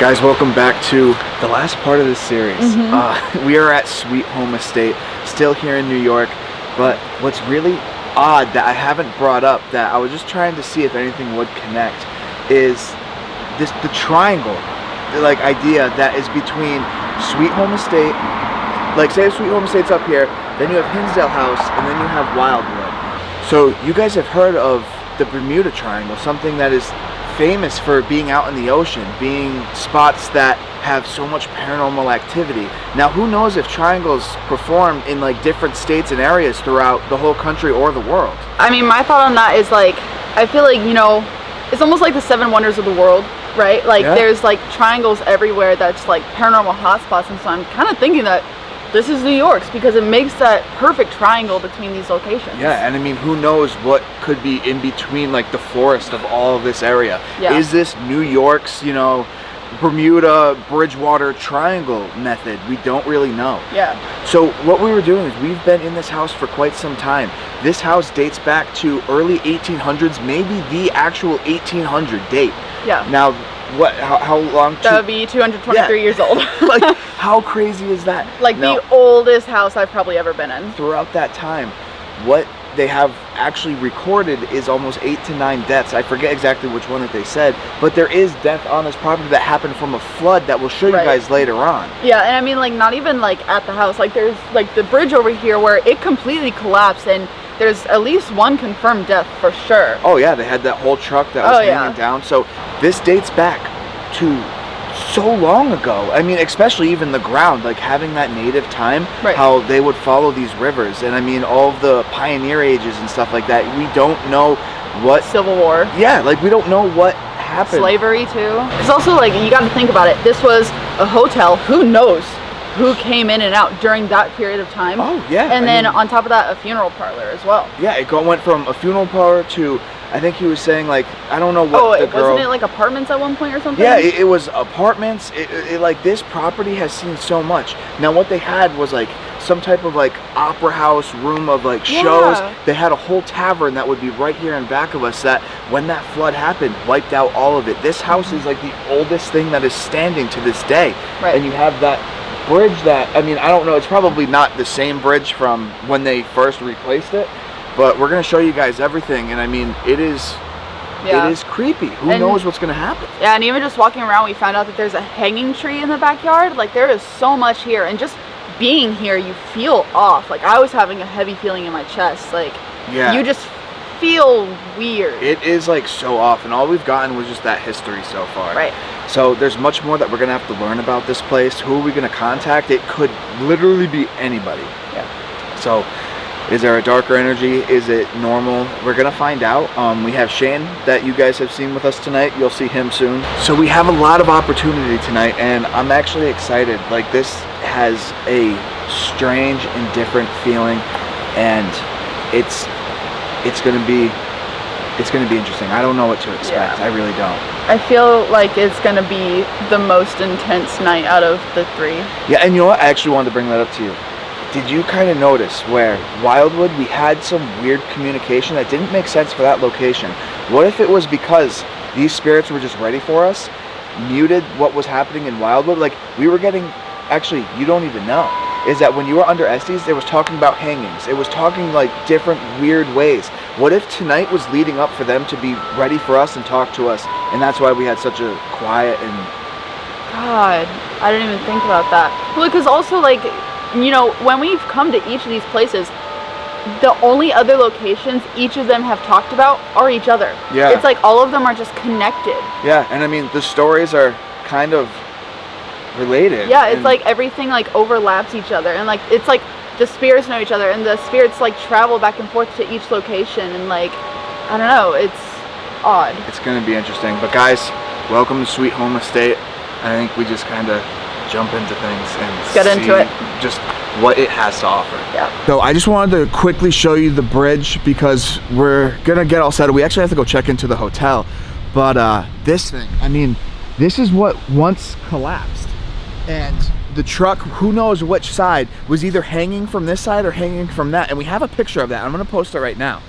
Guys, welcome back to the last part of this series. We are at Sweet Home Estate, still here in New York, but what's really odd that I haven't brought up, that I was just trying to see if anything would connect, is the triangle, the idea that is between Sweet Home Estate, say Sweet Home Estate's up here, then you have Hinsdale House, and then you have Wildwood. So you guys have heard of the Bermuda Triangle, something that is famous for being out in the ocean, being spots that have so much paranormal activity. Now, who knows if triangles perform in different states and areas throughout the whole country or the world? I mean, my thought on that is I feel it's almost like the 7 wonders of the world, right? There's triangles everywhere that's paranormal hotspots, and so I'm kind of thinking that this is New York's because it makes that perfect triangle between these locations. Yeah, and I mean, who knows what could be in between the forest of all of this area. Yeah. Is this New York's, Bermuda Bridgewater Triangle method? We don't really know. Yeah. So what we were doing is we've been in this house for quite some time. This house dates back to early 1800s, maybe the actual 1800 date. Yeah. Now, how long? That would be 223 years old. How crazy is that? The oldest house I've probably ever been in. Throughout that time, what they have actually recorded is almost 8 to 9 deaths. I forget exactly which one that they said, but there is death on this property that happened from a flood that we'll show you guys later on. Yeah, and I mean, not even at the house. There's the bridge over here where it completely collapsed, and there's at least one confirmed death for sure. Oh yeah, they had that whole truck that was hanging down. So this dates back to so long ago. I mean, especially even the ground, having that native time, how they would follow these rivers, and I mean all of the pioneer ages and stuff like that. We don't know what Civil War. Yeah, we don't know what happened. Slavery too. It's also you got to think about it. This was a hotel. Who knows who came in and out during that period of time? Oh yeah. And then on top of that, a funeral parlor as well. Yeah, it went from a funeral parlor to, I think he was saying I don't know what the girl... wasn't it apartments at one point or something? Yeah, it was apartments. This property has seen so much. Now what they had was some type of opera house room of shows. They had a whole tavern that would be right here in back of us that when that flood happened wiped out all of it. This house is the oldest thing that is standing to this day. Right. And you have that bridge that, I mean, I don't know, it's probably not the same bridge from when they first replaced it, but we're going to show you guys everything, and I mean, it is creepy. Who knows what's going to happen? Yeah, and even just walking around, we found out that there's a hanging tree in the backyard. There is so much here, and just being here, you feel off. I was having a heavy feeling in my chest. You just feel weird. It is so off, and all we've gotten was just that history so far. Right. So there's much more that we're gonna have to learn about this place. Who are we gonna contact? It could literally be anybody. Yeah. So is there a darker energy? Is it normal? We're gonna find out. We have Shane that you guys have seen with us tonight. You'll see him soon. So we have a lot of opportunity tonight, and I'm actually excited. This has a strange and different feeling, and it's gonna be interesting. I don't know what to expect. Yeah. I really don't. I feel it's gonna be the most intense night out of the 3. Yeah, and you know what? I actually wanted to bring that up to you. Did you kind of notice where Wildwood, we had some weird communication that didn't make sense for that location? What if it was because these spirits were just ready for us, muted what was happening in Wildwood? We were getting, actually, you don't even know, is that when you were under Estes, it was talking about hangings. It was talking different weird ways. What if tonight was leading up for them to be ready for us and talk to us, and that's why we had such a quiet and... God, I didn't even think about that. Well, because also when we've come to each of these places, the only other locations each of them have talked about are each other. Yeah. It's all of them are just connected. Yeah, and I mean, the stories are kind of related. Yeah, it's everything overlaps each other, and it's the spirits know each other, and the spirits travel back and forth to each location, and I don't know, it's odd. It's gonna be interesting. But guys, welcome to Sweet Home Estate. I think we just kind of jump into things and get into it. Just what it has to offer. Yeah. So I just wanted to quickly show you the bridge because we're gonna get all set up. We actually have to go check into the hotel, but this thing, I mean, this is what once collapsed, and the truck, who knows which side, was either hanging from this side or hanging from that, and we have a picture of that. I'm gonna post it right now.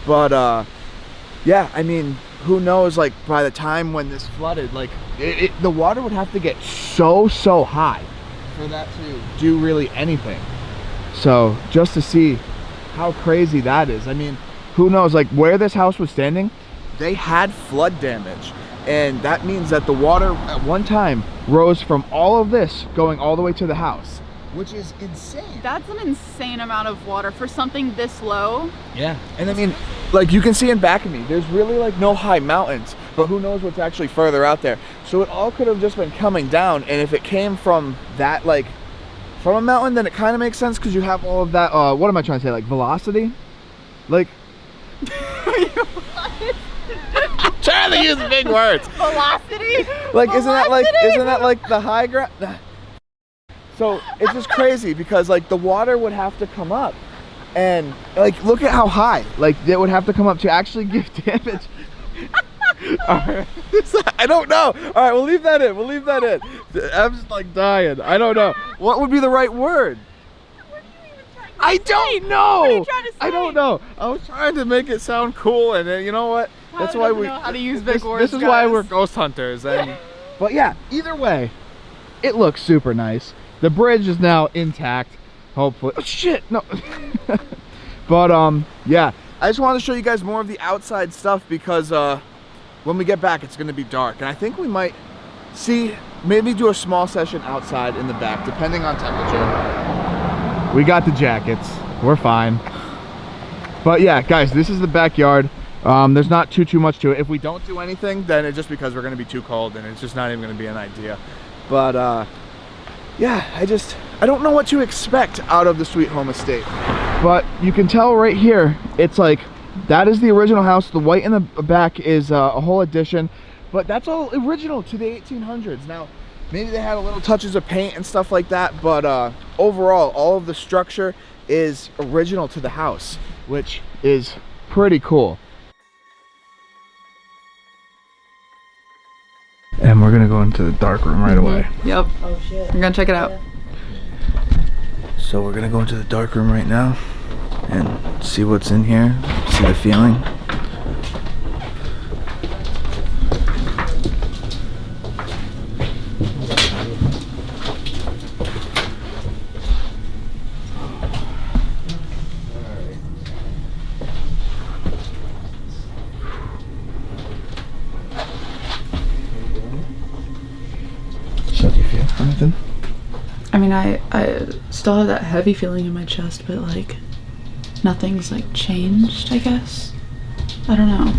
But yeah, I mean, who knows, like by the time when this flooded, like the water would have to get so high for that to do really anything. So just to see how crazy that is. I mean, who knows, like where this house was standing, they had flood damage. And that means that the water at one time rose from all of this going all the way to the house, which is insane. That's an insane amount of water for something this low. Yeah. And I mean, like you can see in back of me, there's really like no high mountains, but who knows what's actually further out there. So it all could have just been coming down. And if it came from that, like from a mountain, then it kind of makes sense because you have all of that, what am I trying to say? Like velocity? Like, I'm trying to use big words. Velocity? Like, isn't that Velocity? like the high ground? So it's just crazy because like the water would have to come up and like, look at how high, like it would have to come up to actually give damage. All right. I don't know. All right, we'll leave that in. We'll leave that in. I'm just like dying. I don't know. What would be the right word? What are you even trying to I say? don't know. What are you trying to say? I don't know. I was trying to make it sound cool, and then you know what? That's why we know how to use big words. This is why we're ghost hunters. And but yeah, either way, it looks super nice. The bridge is now intact, hopefully. Oh shit, no. But yeah, I just wanted to show you guys more of the outside stuff because when we get back, it's gonna be dark, and I think we might maybe do a small session outside in the back, depending on temperature. We got the jackets. We're fine. But yeah, guys, this is the backyard. There's not too much to it. If we don't do anything, then it's just because we're gonna be too cold and it's just not even gonna be an idea. But yeah, I don't know what to expect out of the Sweet Home Estate. But you can tell right here, it's like, that is the original house. The white in the back is a whole addition, but that's all original to the 1800s. Now, maybe they had a little touches of paint and stuff like that, but overall, all of the structure is original to the house, which is pretty cool. And we're gonna go into the dark room right away. Yep. Oh shit. We're gonna check it out. So we're gonna go into the dark room right now and see what's in here, see the feeling. So do you feel anything? I mean, I still have that heavy feeling in my chest, but like nothing's like changed, I guess. I don't know.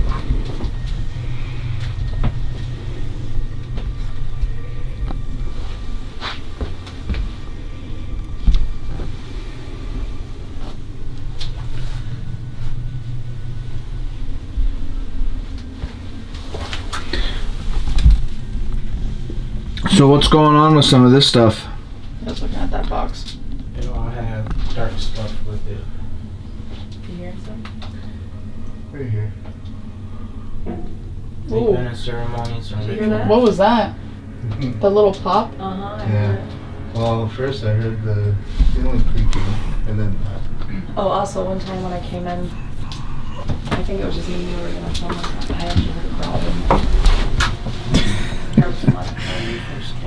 So what's going on with some of this stuff? I was looking at that box. It all have dark stuff with it. Can you hear something? Right here. They've been in ceremonies and Did you hear that? What was that? The little pop? Uh-huh. Yeah. Well, first I heard the ceiling creaking, and then Oh, also one time when I came in, I think it was just me and you were gonna film this. I actually heard a growling.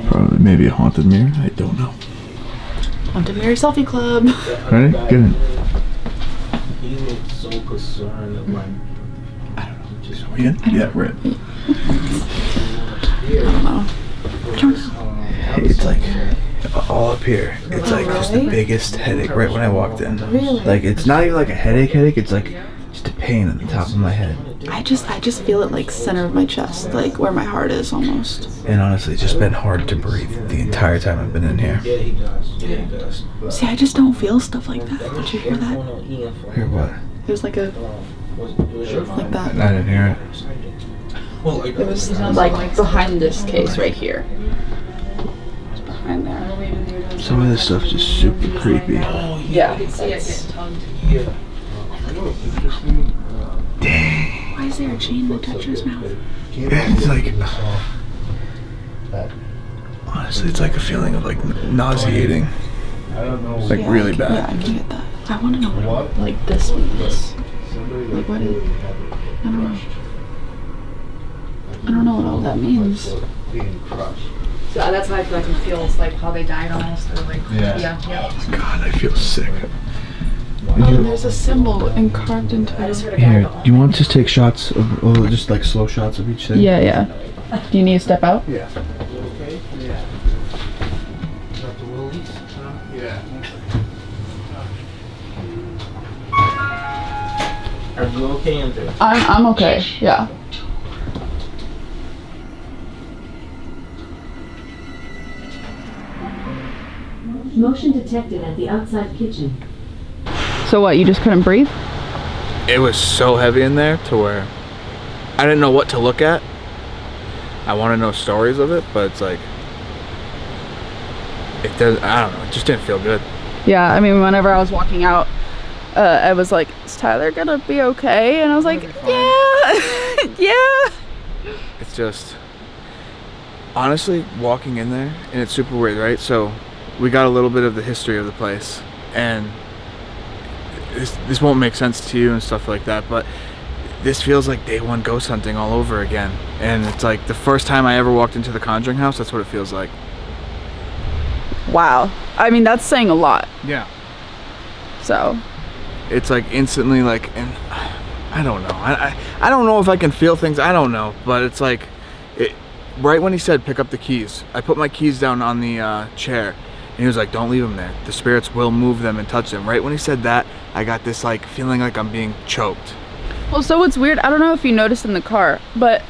probably maybe a haunted mirror. I don't know. Haunted Mirror Selfie Club. Ready? Get in. He looked so concerned that like, I don't know. just Are we in? Yeah, we're in. It's like all up here. It's like just the biggest headache right when I walked in. Really? Like it's not even like a headache. It's like just a pain on the top of my head. I just feel it like center of my chest, like where my heart is almost. And honestly, it's just been hard to breathe the entire time I've been in here. yeah, he does. Yeah, he does. See, I just don't feel stuff like that. Did you hear that? Hear what? There's like a like that. I didn't hear it. It was like behind this case right here. It's behind there. Some of this stuff is just super creepy. Yeah. It's, Yeah. Dang. why is there a chain attached to his mouth? It's like, honestly, it's like a feeling of like nauseating. Like Yeah, really I bad. can get that. I want to know what like this means. Like what? I don't know. I don't know what all that means. Being crushed. So that's how I feel like it feels like how they died almost, or like yeah. God, I feel sick. Oh, there's a symbol carved into I just it. heard a guy go, do you want to just take shots of, just like slow shots of each thing? Yeah. Do you need to step out? Yeah. Okay? Yeah. Got the willies? Yeah. Are you okay, Andrew? I'm okay. Yeah. Motion detected at the outside kitchen. So what? You just couldn't breathe? It was so heavy in there to where I didn't know what to look at. I want to know stories of it, but it's like it does. I don't know. It just didn't feel good. Yeah. I mean, whenever I was walking out, I was like, "Is Tyler gonna be okay?" And I was like, "Yeah, yeah." It's just honestly walking in there, and it's super weird, right? So we got a little bit of the history of the place, and this won't make sense to you and stuff like that, but this feels like day one ghost hunting all over again. And it's like the first time I ever walked into the Conjuring house, that's what it feels like. Wow. I mean, that's saying a lot. Yeah. So. It's like instantly like, and I don't know. I don't know if I can feel things. I don't know, but it's like, right when he said pick up the keys, I put my keys down on the chair. And he was like, don't leave them there. The spirits will move them and touch them. Right when he said that, I got this like feeling like I'm being choked. Well, so what's weird, I don't know if you noticed in the car, but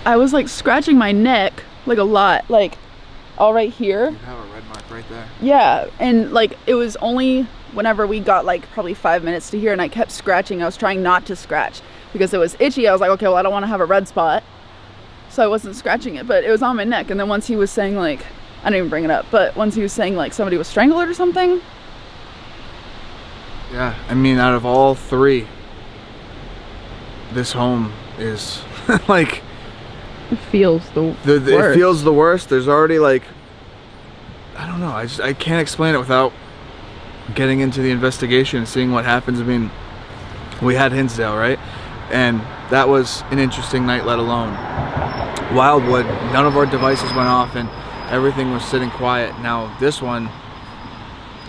I was like scratching my neck like a lot, like all right here. You have a red mark right there. Yeah, and like it was only whenever we got like probably 5 minutes to here, and I kept scratching. I was trying not to scratch because it was itchy. I was like, okay, well, I don't want to have a red spot. So I wasn't scratching it, but it was on my neck. And then once he was saying like, I didn't even bring it up, but once he was saying like somebody was strangled or something. Yeah, I mean, out of all three, this home is like It feels the worst. it feels the worst. There's already like, I don't know. I can't explain it without getting into the investigation and seeing what happens. I mean, we had Hinsdale, right? And that was an interesting night, let alone Wildwood. None of our devices went off and everything was sitting quiet. Now this one,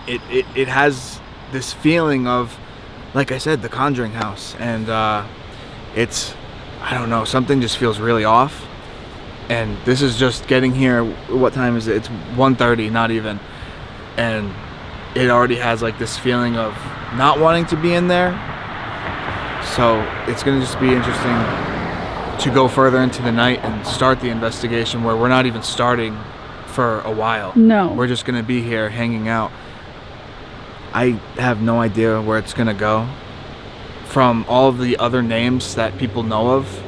it has this feeling of, like I said, the Conjuring house, and it's, I don't know, something just feels really off. And this is just getting here. What time is it? It's 1:30, not even, and it already has like this feeling of not wanting to be in there. So it's gonna just be interesting to go further into the night and start the investigation, where we're not even starting for a while. No. We're just gonna be here hanging out. I have no idea where it's gonna go. From all of the other names that people know of,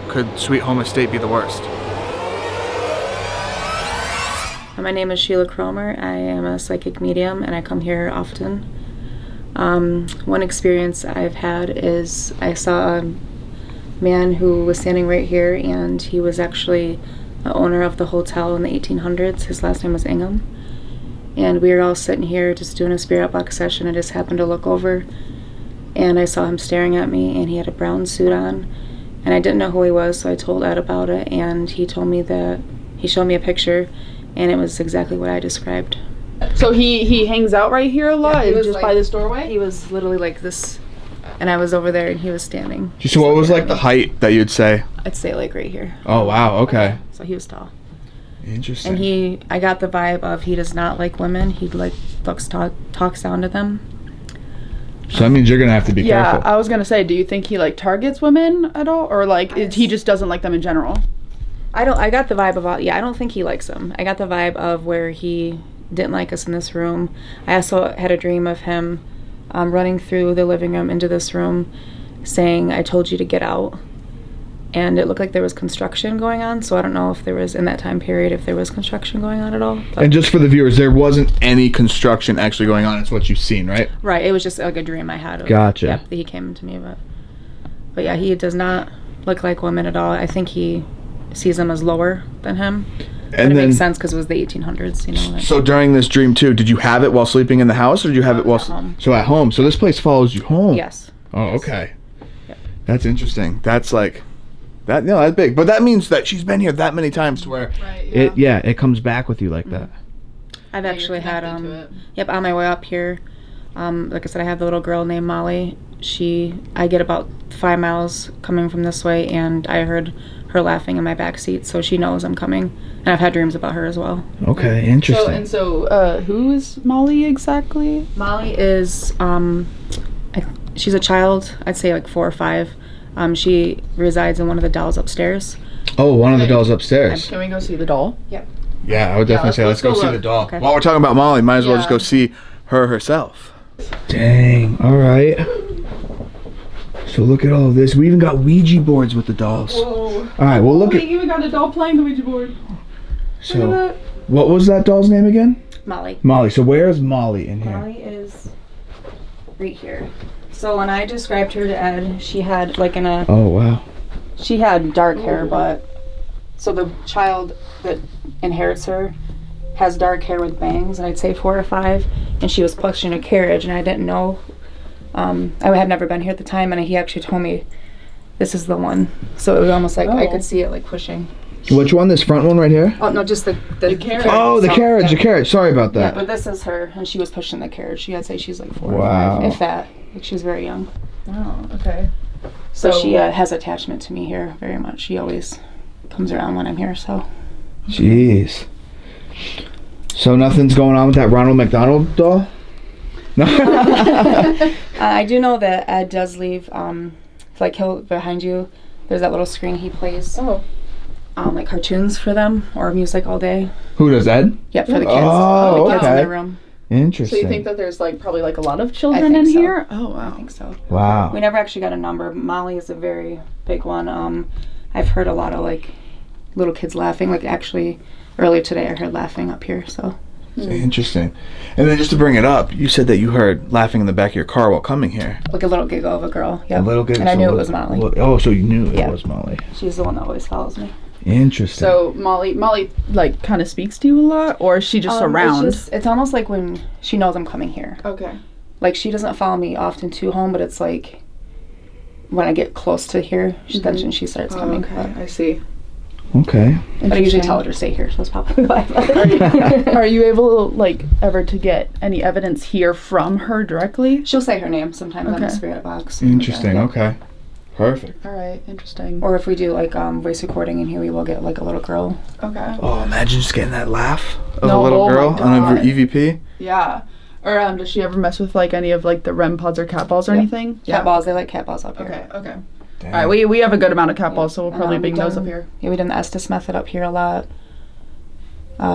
could Sweet Home Estate be the worst? My name is Sheila Cromer. I am a psychic medium and I come here often. One experience I've had is I saw a man who was standing right here, and he was actually the owner of the hotel in the 1800s. His last name was Ingham. And we were all sitting here just doing a spirit box session. I just happened to look over and I saw him staring at me, and he had a brown suit on. And I didn't know who he was, so I told Ed about it, and he told me that he showed me a picture, and it was exactly what I described. So he hangs out right here a lot, he was just like- by this doorway? He was literally like this, and I was over there, and he was standing. So what was like the height that you'd say? I'd say like right here. Oh wow, okay. So he was tall. Interesting. And I got the vibe of he does not like women. He like talks down to them. So that means you're gonna have to be Yeah, careful. I was gonna say, do you think he like targets women at all, or like he just doesn't like them in general? I got the vibe of I don't think he likes them. I got the vibe of where he didn't like us in this room. I also had a dream of him running through the living room into this room saying, "I told you to get out." And it looked like there was construction going on, so I don't know if there was, in that time period, if there was construction going on at all. But, And just for the viewers, there wasn't any construction actually going on. It's what you've seen, right? right, it was just like a dream I had. Gotcha. Yeah, that he came to me, but yeah, he does not look like women at all. I think he sees them as lower than him. But And it then, makes sense because it was the 1800s, you know. Like, so during this dream too, did you have it while sleeping in the house, or did you have it while? at home. So at home. So this place follows you home. yes. Oh, okay. Yep. That's interesting. That's like, That's big. But that means that she's been here that many times to where it comes back with you like that. I've actually had to it. on my way up here, like I said, I have the little girl named Molly. I get about 5 miles coming from this way, and I heard her laughing in my back seat, so she knows I'm coming. And I've had dreams about her as well. Okay, interesting. So who is Molly exactly? Molly is she's a child, I'd say like 4 or 5. She resides in one of the dolls upstairs. Oh, one of the dolls upstairs. Can we go see the doll? Yep. Yeah, I would definitely say let's go see the doll. Okay. While we're talking about Molly, might as well just go see her herself. Dang, alright. So look at all of this. We even got Ouija boards with the dolls. Whoa. Alright, well look We even got a doll playing the Ouija board. So, what was that doll's name again? Molly. Molly. So where is Molly in here? Molly is right here. So when I described her to Ed, she had Oh, wow. she had dark hair, but so the child that inherits her has dark hair with bangs, and I'd say 4 or 5, and she was pushing a carriage, and I didn't know. I had never been here at the time, and he actually told me this is the one. So it was almost like I could see it like pushing. Which one? This front one right here? Oh no, just the carriage. Oh, the carriage, yeah. the carriage. Sorry about Yeah, that. but this is her, and she was pushing the carriage. I'd say she's like 4 Wow. or 5, if that. Like she's very young. Oh, okay. So she has attachment to me here very much. She always comes around when I'm here. So. Jeez. So nothing's going on with that Ronald McDonald doll? No. I do know that Ed does leave. Like he'll behind you. There's that little screen he plays. Oh. Like cartoons for them or music all day. Who does, Ed? Yep, for the kids. Oh, the kids in okay. their room. Interesting. So you think that there's like probably like a lot of children I think in so. here? Oh wow. I think so. Wow. We never actually got a number. Molly is a very big one. I've heard a lot of like little kids laughing. Like actually earlier today I heard laughing up here. So. Interesting. And then just to bring it up, you said that you heard laughing in the back of your car while coming here. Like a little giggle of a girl. Yeah. A little giggle. And I knew it was Molly. Oh, so you knew Yeah. it was Molly. She's the one that always follows me. Interesting. So Molly like kind of speaks to you a lot, or is she just around? It's almost like when she knows I'm coming here. Okay. Like she doesn't follow me often to home, but it's like when I get close to here, then she starts coming. Okay, I see. Okay. But I usually tell her to stay here, so that's probably why. Are you able like ever to get any evidence here from her directly? She'll say her name sometimes on the Okay. spirit box. Interesting. Yeah. Okay. Perfect. All right, interesting. Or if we do like voice recording in here, we will get like a little girl. Okay. Oh, imagine just getting that laugh of No, a little oh my girl on God. a EVP. Yeah. Or does she ever mess with like any of like the REM pods or cat balls or Yep. anything? Cat balls, they like cat balls up here. Okay. Okay. Damn. All right, we have a good amount of cat balls, so we'll And, probably we've bring those done- up here. Yeah, we done the Estes method up here a lot.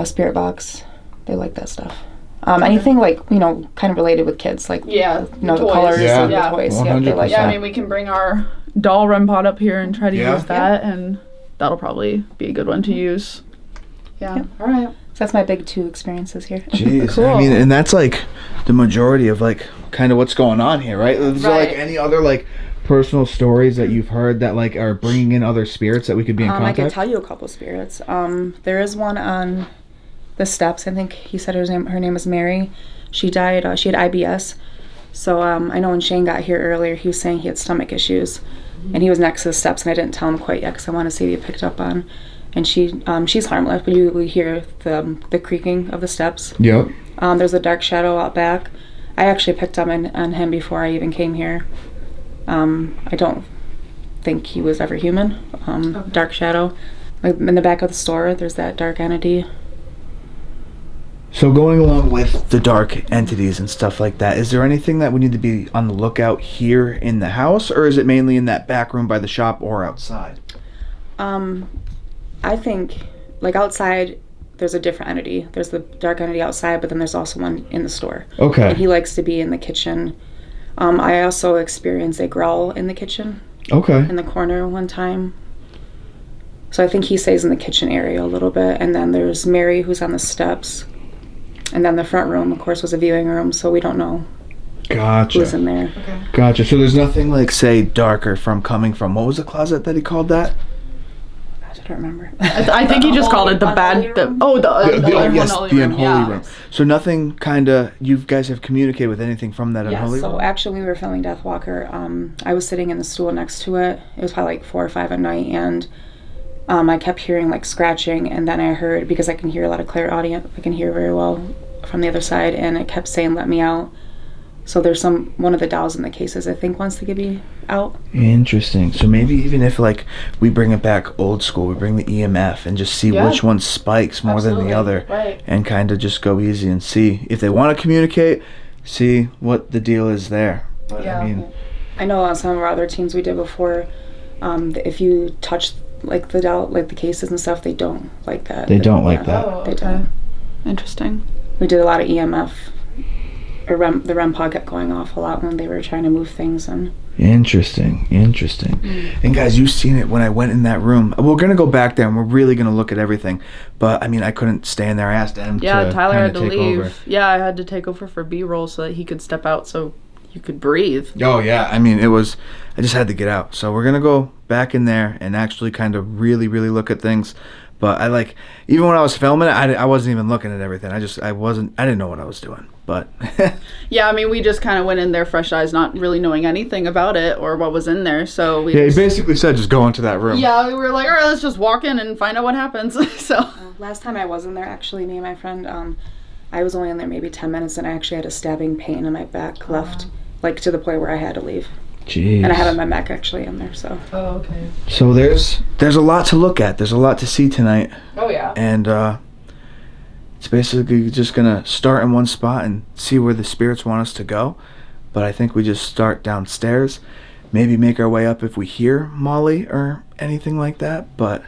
Spirit box, they like that stuff. Anything like kind of related with kids, like Yeah. the toys. colors Yeah. and the toys. Yeah, they like 100%. Yeah, I that. mean we can bring our doll REM pod up here and try to Yeah. use that, and that'll probably be a good one to use. Yeah. Yep. All right. So that's my big 2 experiences here. Jeez. Cool. I mean, and that's like the majority of like kind of what's going on here, right? Is there like Right. any other like personal stories that you've heard that like are bringing in other spirits that we could be in I contact? could tell you a couple spirits. There is one on the steps. I think he said her name was Mary. She died. She had IBS. So I know when Shane got here earlier, he was saying he had stomach issues, and he was next to the steps, and I didn't tell him quite yet because I want to see if he picked up on. And she's harmless, but you hear the creaking of the steps. Yep. There's a dark shadow out back. I actually picked up on him before I even came here. I don't think he was ever human. Dark shadow. Like in the back of the store, there's that dark entity. So going along with the dark entities and stuff like that, is there anything that we need to be on the lookout here in the house, or is it mainly in that back room by the shop or outside? I think, like outside, there's a different entity. There's the dark entity outside, but then there's also one in the store. Okay. And he likes to be in the kitchen. I also experienced a growl in the kitchen, Okay. in the corner one time. So I think he stays in the kitchen area a little bit. And then there's Mary, who's on the steps. And then the front room, of course, was a viewing room, so we don't know Gotcha. who's in there. Gotcha. So there's nothing like say darker from coming from what was the closet that he called that? don't remember. I think he just called it the bad. The unholy room. So nothing kind of. You guys have communicated with anything from that unholy room? So actually, we were filming Death Walker. I was sitting in the stool next to it. It was probably like 4 or 5 at night, and I kept hearing like scratching, and then I heard, because I can hear a lot of clairaudient, I can hear very well from the other side, and it kept saying, "Let me out." So there's one of the dolls in the cases, I think, wants to get me out. Interesting. So maybe even if like we bring it back old school, we bring the EMF and just see which one spikes more than the other, right. and kind of just go easy and see if they want to communicate, see what the deal is there. But Yeah. I mean, I know on some of our other teams we did before, if you touch like the doll, like the cases and stuff, they don't like that. They don't like that. Oh, They okay. don't. Interesting. We did a lot of EMF. The REM pod kept going off a lot when they were trying to move things. And Interesting. And guys, you've seen it when I went in that room. We're gonna go back there and we're really gonna look at everything. But I mean, I couldn't stay in there. I asked them Yeah, to Tyler kinda had to take leave. over. Yeah, I had to take over for B-roll so that he could step out so you could breathe. Oh yeah, I mean I just had to get out. So we're gonna go back in there and actually kind of really look at things. But even when I was filming it, I wasn't even looking at everything. I didn't know what I was doing. But Yeah, I mean, we just kind of went in there fresh eyes, not really knowing anything about it or what was in there. So we yeah, he basically said just go into that room. Yeah, we were like, all right, let's just walk in and find out what happens. So last time I was in there, actually, me and my friend, I was only in there maybe 10 minutes, and I actually had a stabbing pain in my back left, like to the point where I had to leave. Jeez. And I had my mech actually in there, so. Oh, okay. So there's a lot to look at. There's a lot to see tonight. Oh yeah. And it's basically just gonna start in one spot and see where the spirits want us to go. But I think we just start downstairs, maybe make our way up if we hear Molly or anything like that. But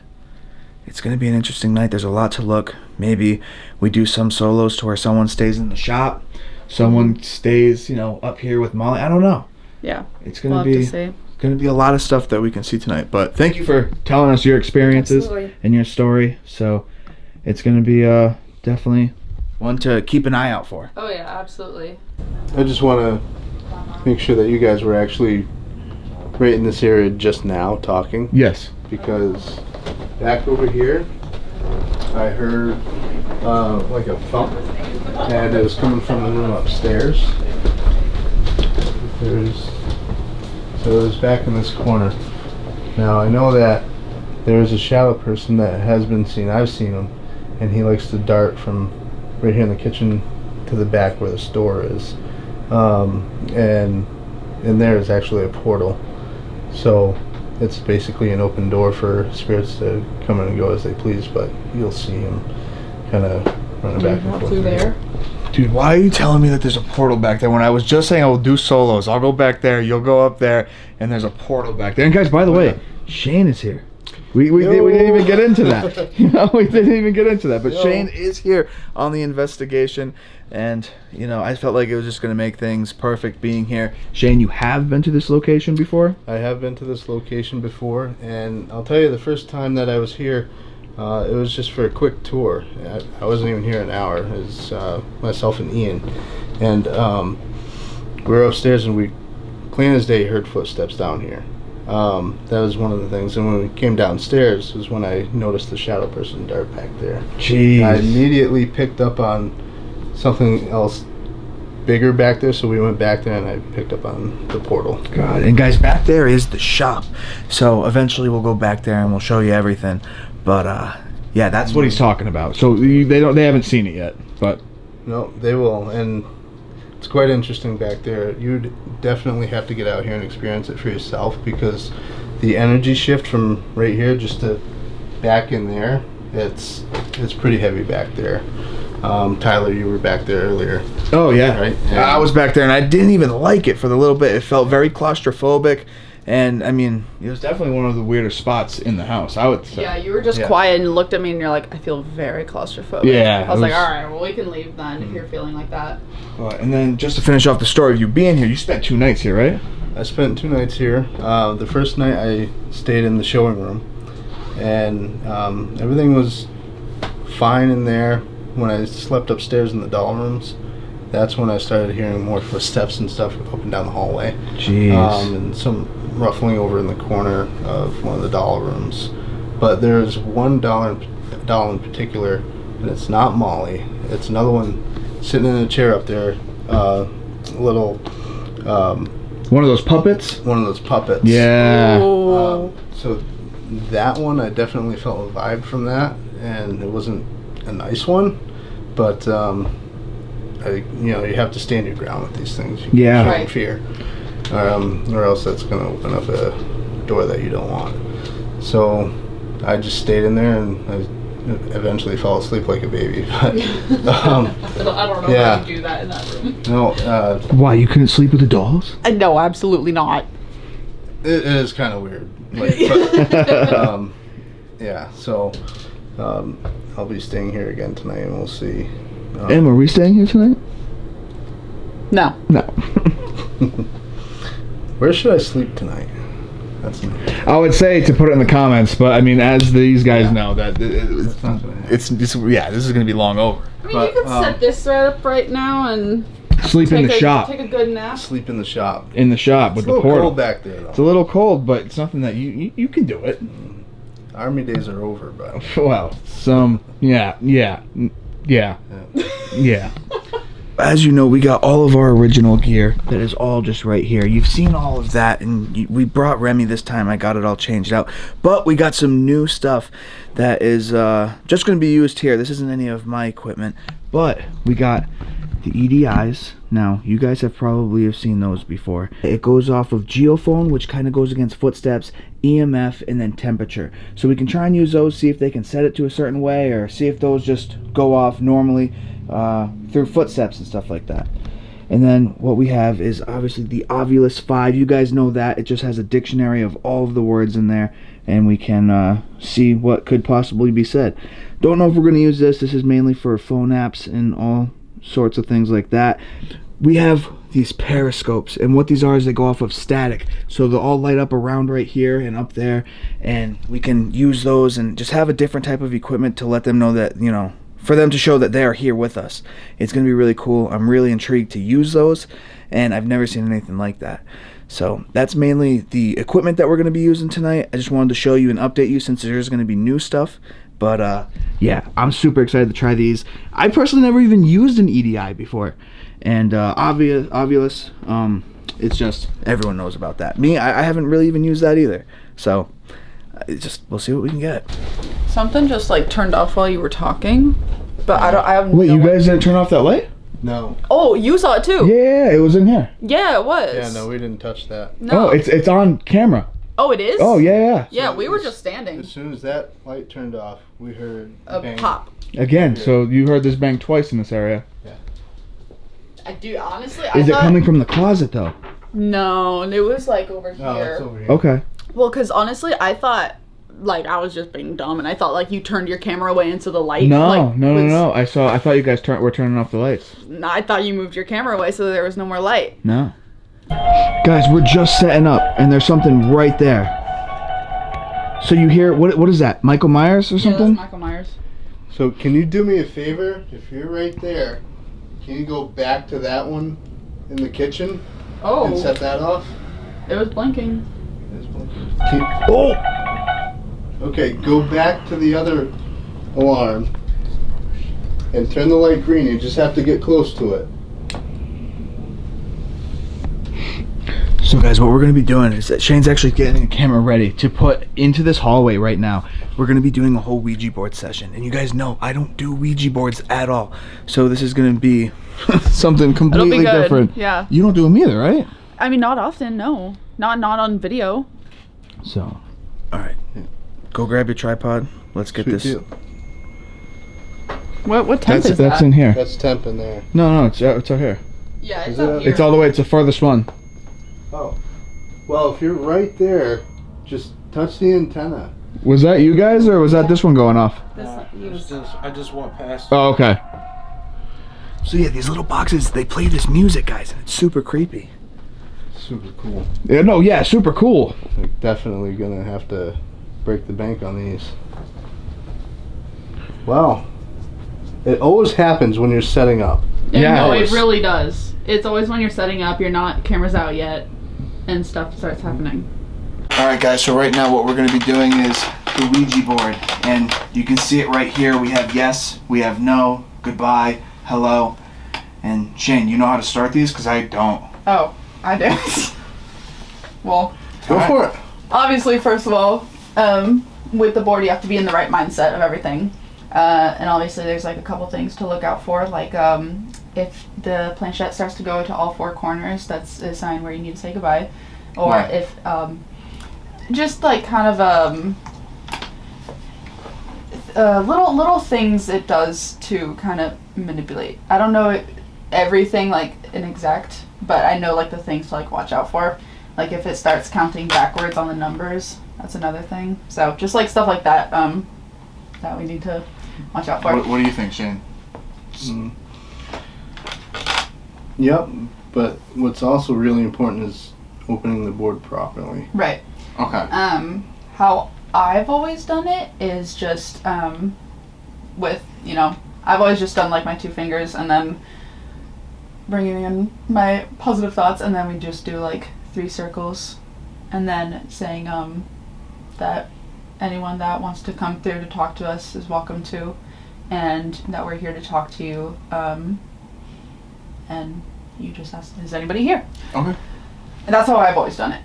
it's gonna be an interesting night. There's a lot to look. Maybe we do some solos to where someone stays in the shop, someone stays, up here with Molly. I don't know. Yeah. It's gonna We'll have to see. going to be a lot of stuff that we can see tonight. But thank you for telling us your experiences Absolutely. and your story. So it's going to be definitely one to keep an eye out for. Oh yeah, absolutely. I just want to make sure that you guys were actually right in this area just now talking, Yes. because back over here I heard like a thump, and it was coming from the room upstairs. So it was back in this corner. Now I know that there is a shadow person that has been seen. I've seen him, and he likes to dart from right here in the kitchen to the back where the store is, and in there is actually a portal. So it's basically an open door for spirits to come in and go as they please. But you'll see him kind of running back and forth Through there. Dude, why are you telling me that there's a portal back there when I was just saying I will do solos? I'll go back there, you'll go up there, and there's a portal back there. And guys, by the way, Shane is here. We didn't even get into that. We didn't even get into that. But Shane is here on the investigation. And, I felt like it was just going to make things perfect being here. Shane, you have been to this location before? I have been to this location before, and I'll tell you, the first time that I was here, it was just for a quick tour. I wasn't even here an hour. It was myself and Ian, and we were upstairs, and we, plain as day, heard footsteps down here. That was one of the things. And when we came downstairs was when I noticed the shadow person dart back there. Jeez. I immediately picked up on something else bigger back there, so we went back there and I picked up on the portal. God. And guys, back there is the shop. So eventually we'll go back there and we'll show you everything. But yeah, that's what he's talking about. So they haven't seen it yet, but No, they will, and it's quite interesting back there. You'd definitely have to get out here and experience it for yourself, because the energy shift from right here just to back in there, it's pretty heavy back there. Tyler, you were back there earlier. oh yeah, Right, I was back there and I didn't even like it for the little bit. It felt very claustrophobic, and I mean, it was definitely one of the weirder spots in the house, I would say. Yeah, you were just Yeah. quiet and looked at me and you're like, I feel very claustrophobic. Yeah, I was it like, was- all right, well, we can leave then if you're feeling like that. And then just to finish off the story of you being here, you spent 2 nights here, right? I spent 2 nights here. The first night I stayed in the showing room, and everything was fine in there. When I slept upstairs in the doll rooms, that's when I started hearing more footsteps and stuff up and down the hallway. Jeez. And some ruffling over in the corner of one of the doll rooms. But there's one doll in particular, and it's not Molly. It's another one sitting in a chair up there. Little. One of those puppets? One of those puppets. Yeah. So that one, I definitely felt a vibe from that, and it wasn't a nice one, but you have to stand your ground with these things. You Yeah. can't show fear, or else that's going to open up a door that you don't want. So I just stayed in there, and I eventually fell asleep like a baby. But, I don't know how you do that in that room. No. Why, you couldn't sleep with the dolls? No, absolutely not. It is kind of weird. But, yeah, so I'll be staying here again tonight, and we'll see. Em, are we staying here tonight? No. No. Where should I sleep tonight? That's nice. I would say to put it in the comments, but I mean, as these guys know, that That's not gonna happen. it's this is going to be long over. I mean, you could set this right up right now and Sleep in the shop. Take a good nap. Sleep in the shop. In the shop with It's a the little portal. cold back there, though. It's a little cold, but it's something that you can do it. Army days are over, but Well, yeah. As you know, we got all of our original gear that is all just right here. You've seen all of that, and we brought Remy this time. I got it all changed out. But we got some new stuff that is just going to be used here. This isn't any of my equipment, but we got the EDIs. Now, you guys have probably seen those before. It goes off of geophone, which kind of goes against footsteps, EMF, and then temperature. So we can try and use those, see if they can set it to a certain way, or see if those just go off normally through footsteps and stuff like that. And then what we have is obviously the Ovulus 5. You guys know that. It just has a dictionary of all of the words in there, and we can see what could possibly be said. Don't know if we're going to use this. This is mainly for phone apps and all sorts of things like that. We have these periscopes, and what these are is they go off of static, so they'll all light up around right here and up there, and we can use those and just have a different type of equipment to let them know that, you know, for them to show that they are here with us. It's going to be really cool. I'm really intrigued to use those, and I've never seen anything like that. So that's mainly the equipment that we're going to be using tonight. I just wanted to show you and update you since there's going to be new stuff. But yeah, I'm super excited to try these. I personally never even used an EDI before. And Ovulus, it's just, everyone knows about that. Me, I haven't really even used that either. So we'll see what we can get. Something just like turned off while you were talking, but I have Wait, no you guys didn't turn off that light? no. Oh, you saw it too. Yeah, it was in here. Yeah, it was. Yeah, no, we didn't touch that. No. Oh, it's on camera. Oh, it is? Oh, yeah. Yeah, we were just standing. As soon as that light turned off, we heard A bang. pop. Again, so you heard this bang twice in this area. I do, honestly, Is it coming from the closet, though? No, it was like over No, here. it's over here. Okay. Well, because honestly, I thought, like, I was just being dumb, and I thought, like, you turned your camera away into the light. No, like, no. I thought you guys were turning off the lights. No, I thought you moved your camera away so there was no more light. No. Guys, we're just setting up, and there's something right there. So you hear, what is that? Michael Myers or Yeah, something? that's Michael Myers. So can you do me a favor? If you're right there, can you go back to that one in the kitchen and set that off? It was blinking. Oh! Okay, go back to the other alarm and turn the light green. You just have to get close to it. So guys, what we're going to be doing is that Shane's actually getting a camera ready to put into this hallway right now. We're going to be doing a whole Ouija board session. And you guys know, I don't do Ouija boards at all. So this is going to be something completely good. different. Yeah. You don't do them either, right? I mean, not often, no. Not on video. So, alright. Go grab your tripod. Let's get Sweet this. deal. What temp is That's that? in here. That's temp in there. No, it's out here. Yeah, Is it's it up up- here. It's all the way, it's the furthest one. Oh. Well, if you're right there, just touch the antenna. Was that you guys, or was that this one going off? I just walked past. Oh, okay. So yeah, these little boxes, they play this music, guys, and it's super creepy. Super cool. Yeah, super cool. We're definitely gonna have to break the bank on these. Wow. It always happens when you're setting up. Yeah. No, Always. it really does. It's always when you're setting up, you're not, camera's out yet, and stuff starts happening. Alright guys, so right now what we're going to be doing is the Ouija board, and you can see it right here. We have yes, we have no, goodbye, hello, and Shane, you know how to start these? Because I don't. Oh, I do. Well, Go for it. obviously, first of all, with the board, you have to be in the right mindset of everything. And obviously, there's like a couple things to look out for. Like, if the planchette starts to go to all four corners, that's a sign where you need to say goodbye. Or Right. if, just like kind of, little things it does to kind of manipulate. I don't know everything like in exact, but I know like the things to like watch out for. Like if it starts counting backwards on the numbers, that's another thing. So just like stuff like that, that we need to watch out for. What do you think, Shane? Yep, but what's also really important is opening the board properly. Right. Okay. How I've always done it is just with, you know, I've always just done like my two fingers and then bringing in my positive thoughts, and then we just do like 3 circles and then saying that anyone that wants to come through to talk to us is welcome to, and that we're here to talk to you, and you just ask, is anybody here? Okay. And that's how I've always done it.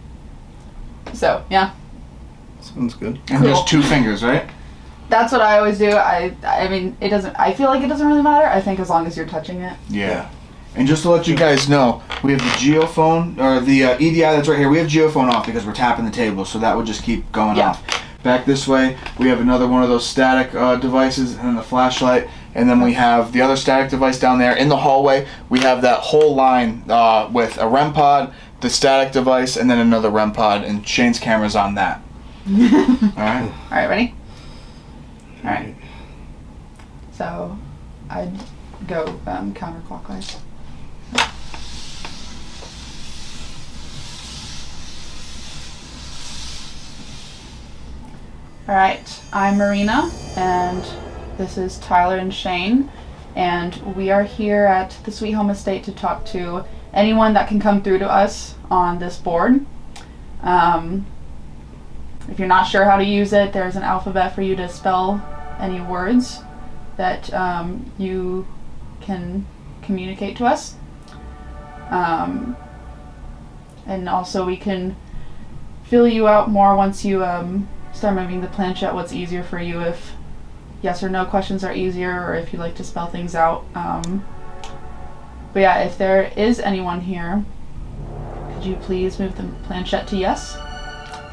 So yeah, Sounds good. And Cool. there's 2 fingers, right? that's what I always do. I mean, it doesn't, I feel like it doesn't really matter. I think as long as you're touching it. Yeah. And just to let you guys know, we have the geophone, or the EDI that's right here. We have geophone off because we're tapping the table, so that would just keep going Yeah. off. Back this way, we have another one of those static devices, and then the flashlight, and then we have the other static device down there. In the hallway, we have that whole line with a REM pod, the static device, and then another REM pod, and Shane's camera's on that. Alright? Alright, ready? Alright. So, I'd go counterclockwise. Alright, I'm Marina, and this is Tyler and Shane, and we are here at the Sweet Home Estate to talk to anyone that can come through to us on this board. If you're not sure how to use it, there's an alphabet for you to spell any words that you can communicate to us. And also we can fill you out more once you start moving the planchette, what's easier for you, if yes or no questions are easier, or if you like to spell things out. But yeah, if there is anyone here, could you please move the planchette to yes?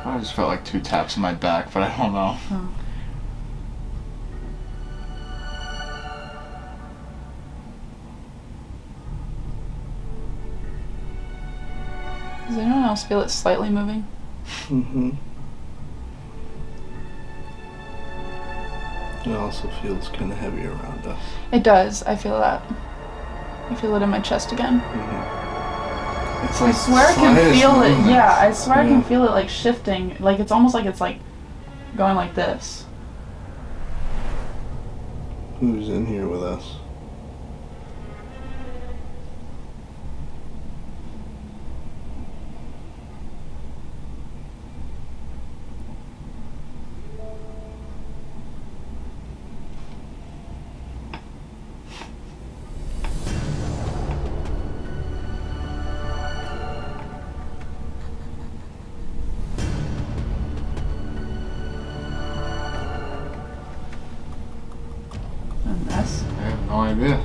I just felt like 2 taps on my back, but I don't know. Oh. Does anyone else feel it slightly moving? Mm-hmm. It also feels kind of heavy around us. It does. I feel that. I feel it in my chest again. It's I like swear I can slightest feel it. movement. Yeah, I swear I Yeah. can feel it like shifting. Like it's almost like it's like going like this. Who's in here with us? An S. I have no idea.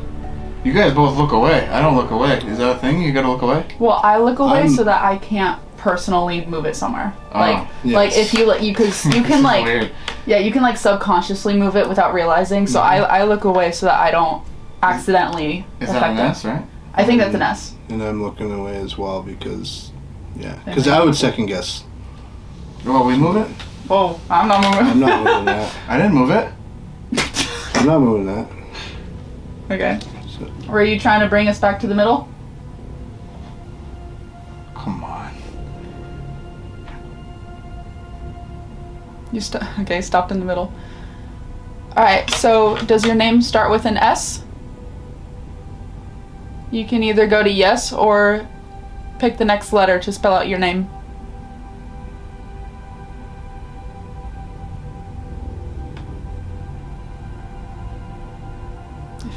You guys both look away. I don't look away. Is that a thing? You gotta look away? Well, I look away I'm- so that I can't personally move it somewhere. Oh, like yes. if you you could you This can is like weird. yeah, you can like subconsciously move it without realizing. So I look away so that I don't accidentally Is that affect an it. S, right? I think that's an S. And I'm looking away as well because, because I would second guess. Well, we move it? Whoa, I'm not moving. I'm not moving that. I didn't move it. I'm not moving that. Okay. So, Were you trying to bring us back to the middle? Come on. You okay, stopped in the middle. Alright, so does your name start with an S? You can either go to yes or pick the next letter to spell out your name.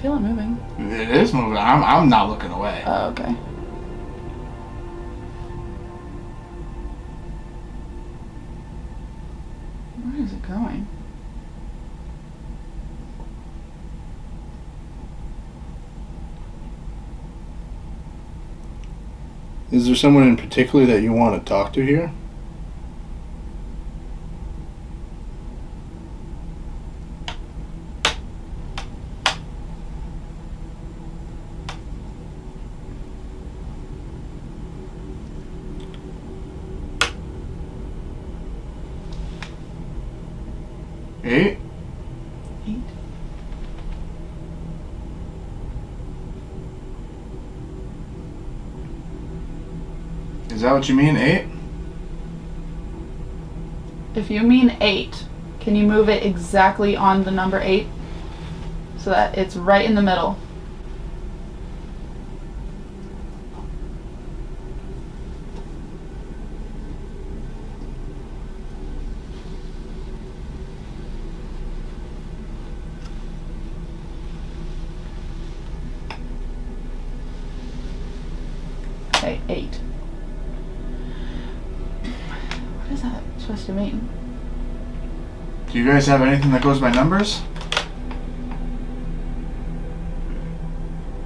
feel it moving. It is moving. I'm not looking away. Oh, okay. Where is it going? Is there someone in particular that you want to talk to here? Eight? 8. Is that what you mean, 8? If you mean 8, can you move it exactly on the number 8? So that it's right in the middle. Okay, 8. What is that supposed to mean? Do you guys have anything that goes by numbers?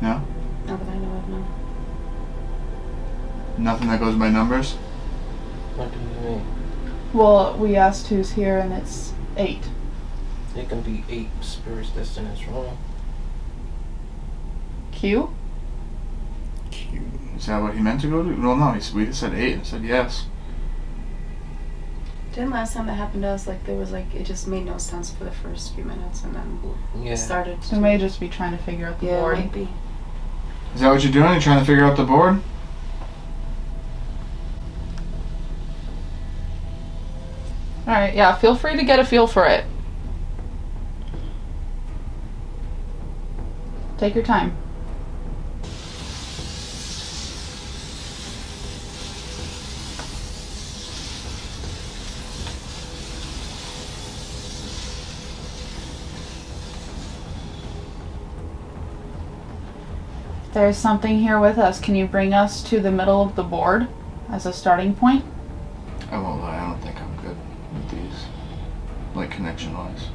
No? Not that I know of, no. Nothing that goes by numbers? What do you mean? Well, we asked who's here and it's 8. It can be 8 spirits that's in this room. Q? Q. Is that what he meant to go to? Well, no, we said 8 and said yes. Didn't last time that happened to us, like, there was, like, it just made no sense for the first few minutes, and then Yeah. it started We may just be trying to figure out the yeah, board. might be. Is that what you're doing? You're trying to figure out the board? Alright, yeah, feel free to get a feel for it. Take your time. There's something here with us. Can you bring us to the middle of the board as a starting point? I won't lie, I don't think I'm good with these. Like, connection-wise.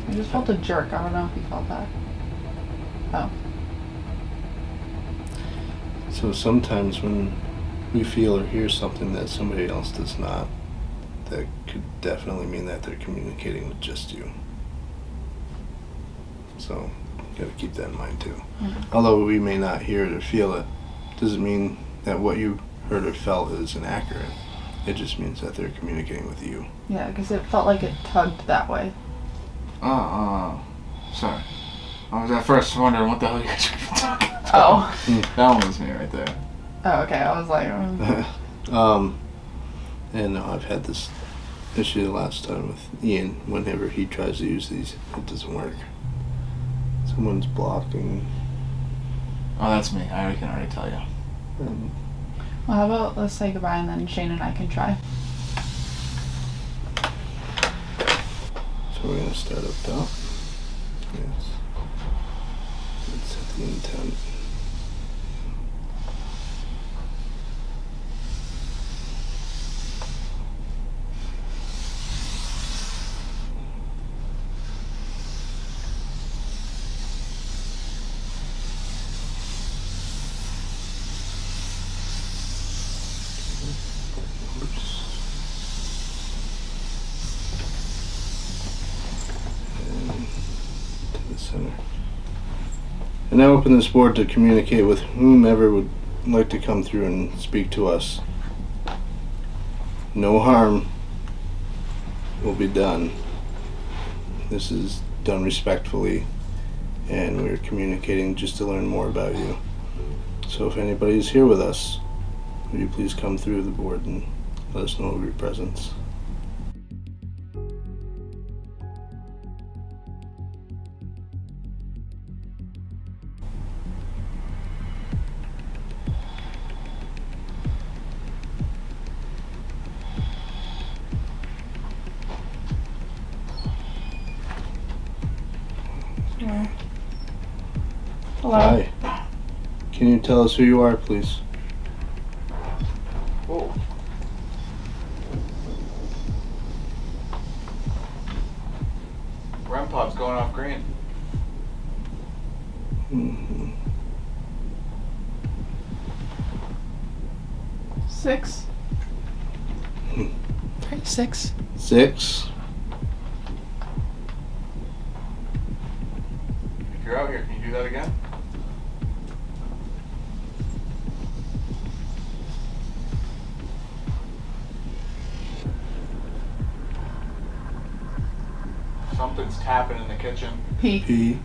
I just felt a jerk. I don't know if you felt that. Oh. So sometimes when we feel or hear something that somebody else does not, that could definitely mean that they're communicating with just you. So, you gotta keep that in mind too. Mm-hmm. Although we may not hear it or feel it, doesn't mean that what you heard or felt is inaccurate. It just means that they're communicating with you. Yeah, because it felt like it tugged that way. Sorry. I was at first wondering what the hell you guys were even talking about. Oh. That one was me right there. Oh, okay. I was like, And I've had this issue the last time with Ian. Whenever he tries to use these, it doesn't work. Someone's blocking. Oh, that's me. I can already tell you. well, how about let's say goodbye and then Shane and I can try. So we're gonna start up top. Yes. Let's set the intent. Center. And now open this board to communicate with whomever would like to come through and speak to us. No harm will be done. This is done respectfully, and we're communicating just to learn more about you. So if anybody is here with us, would you please come through the board and let us know of your presence. Hi. Can you tell us who you are, please? Whoa. REM pod's going off green. Mm-hmm. 6. 6. 6. If you're out here, can you do that again? Something's tapping in the kitchen. P. P.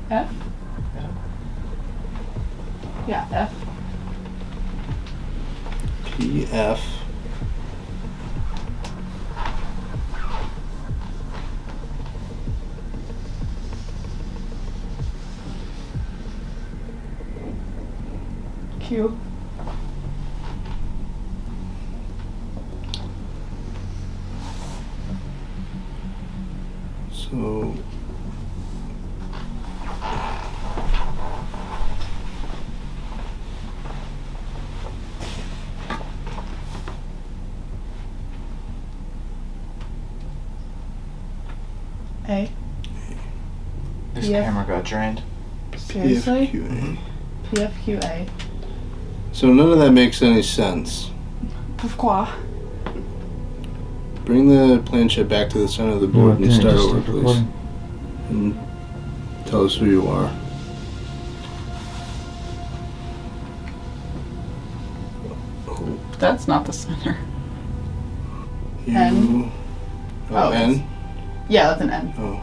F? Yeah, F. P. F. Q. So. A. This Yeah. camera got drained. Seriously? PFQA. PFQA. So none of that makes any sense. Pourquoi? Bring the planchette back to the center of the board and start over, please. And tell us who you are. That's not the center. You. N. Oh, Oh, N? Yeah, that's an N. Oh.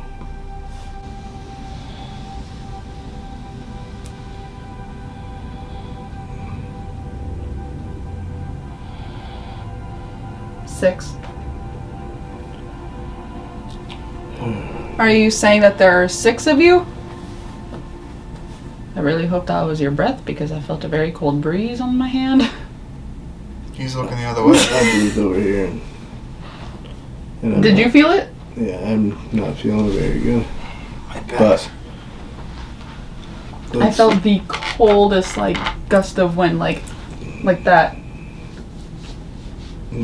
Six. Are you saying that there are 6 of you? I really hope that was your breath because I felt a very cold breeze on my hand. He's looking the other way. I breathed over here. And Did you feel it? Yeah, I'm not feeling very good. My But I felt the coldest gust of wind like that. I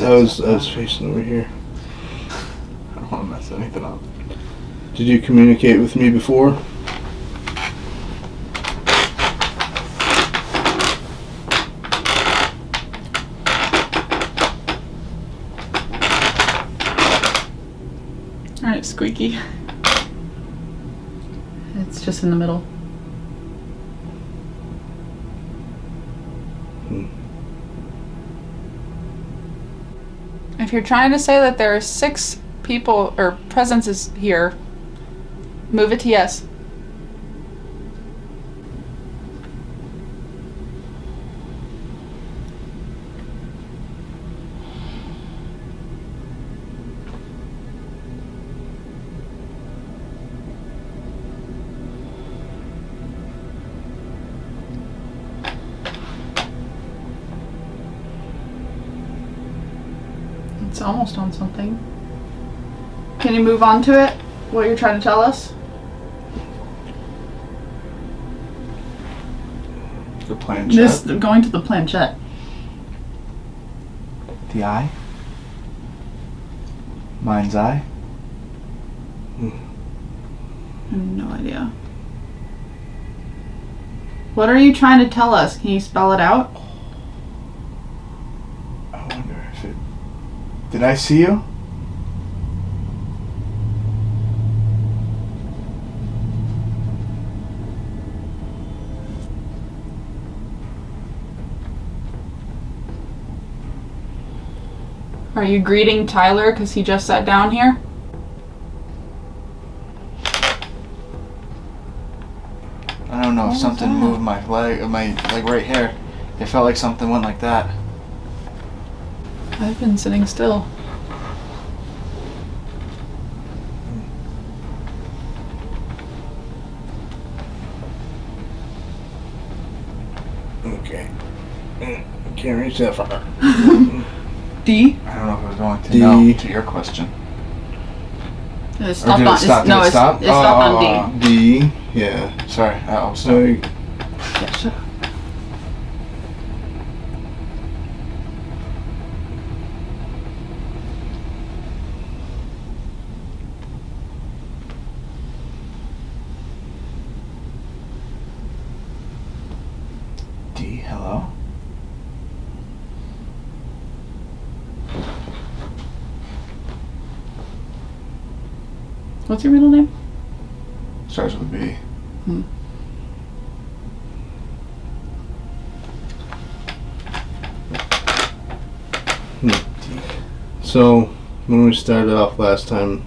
was facing over here. I don't want to mess anything up. Did you communicate with me before? Alright, squeaky. It's just in the middle. If you're trying to say that there are 6 people or presences here, move it to yes. It's almost on something. Can you move on to it? What you're trying to tell us? The planchette. This going to the planchette. The eye. Mind's eye. I have no idea. What are you trying to tell us? Can you spell it out? I wonder if it... Did I see you? Are you greeting Tyler because he just sat down here? I don't know if something moved my leg right here. It felt like something went like that. I've been sitting still. can't reach that far. D. I don't know if it was going to D. no to your question. It stopped on. Did it stop? It stopped on D. D. Yeah. Sorry. Oh, So sorry. Yeah, shut up. D. Hello. What's your middle name? Starts with a B. So when we started off last time,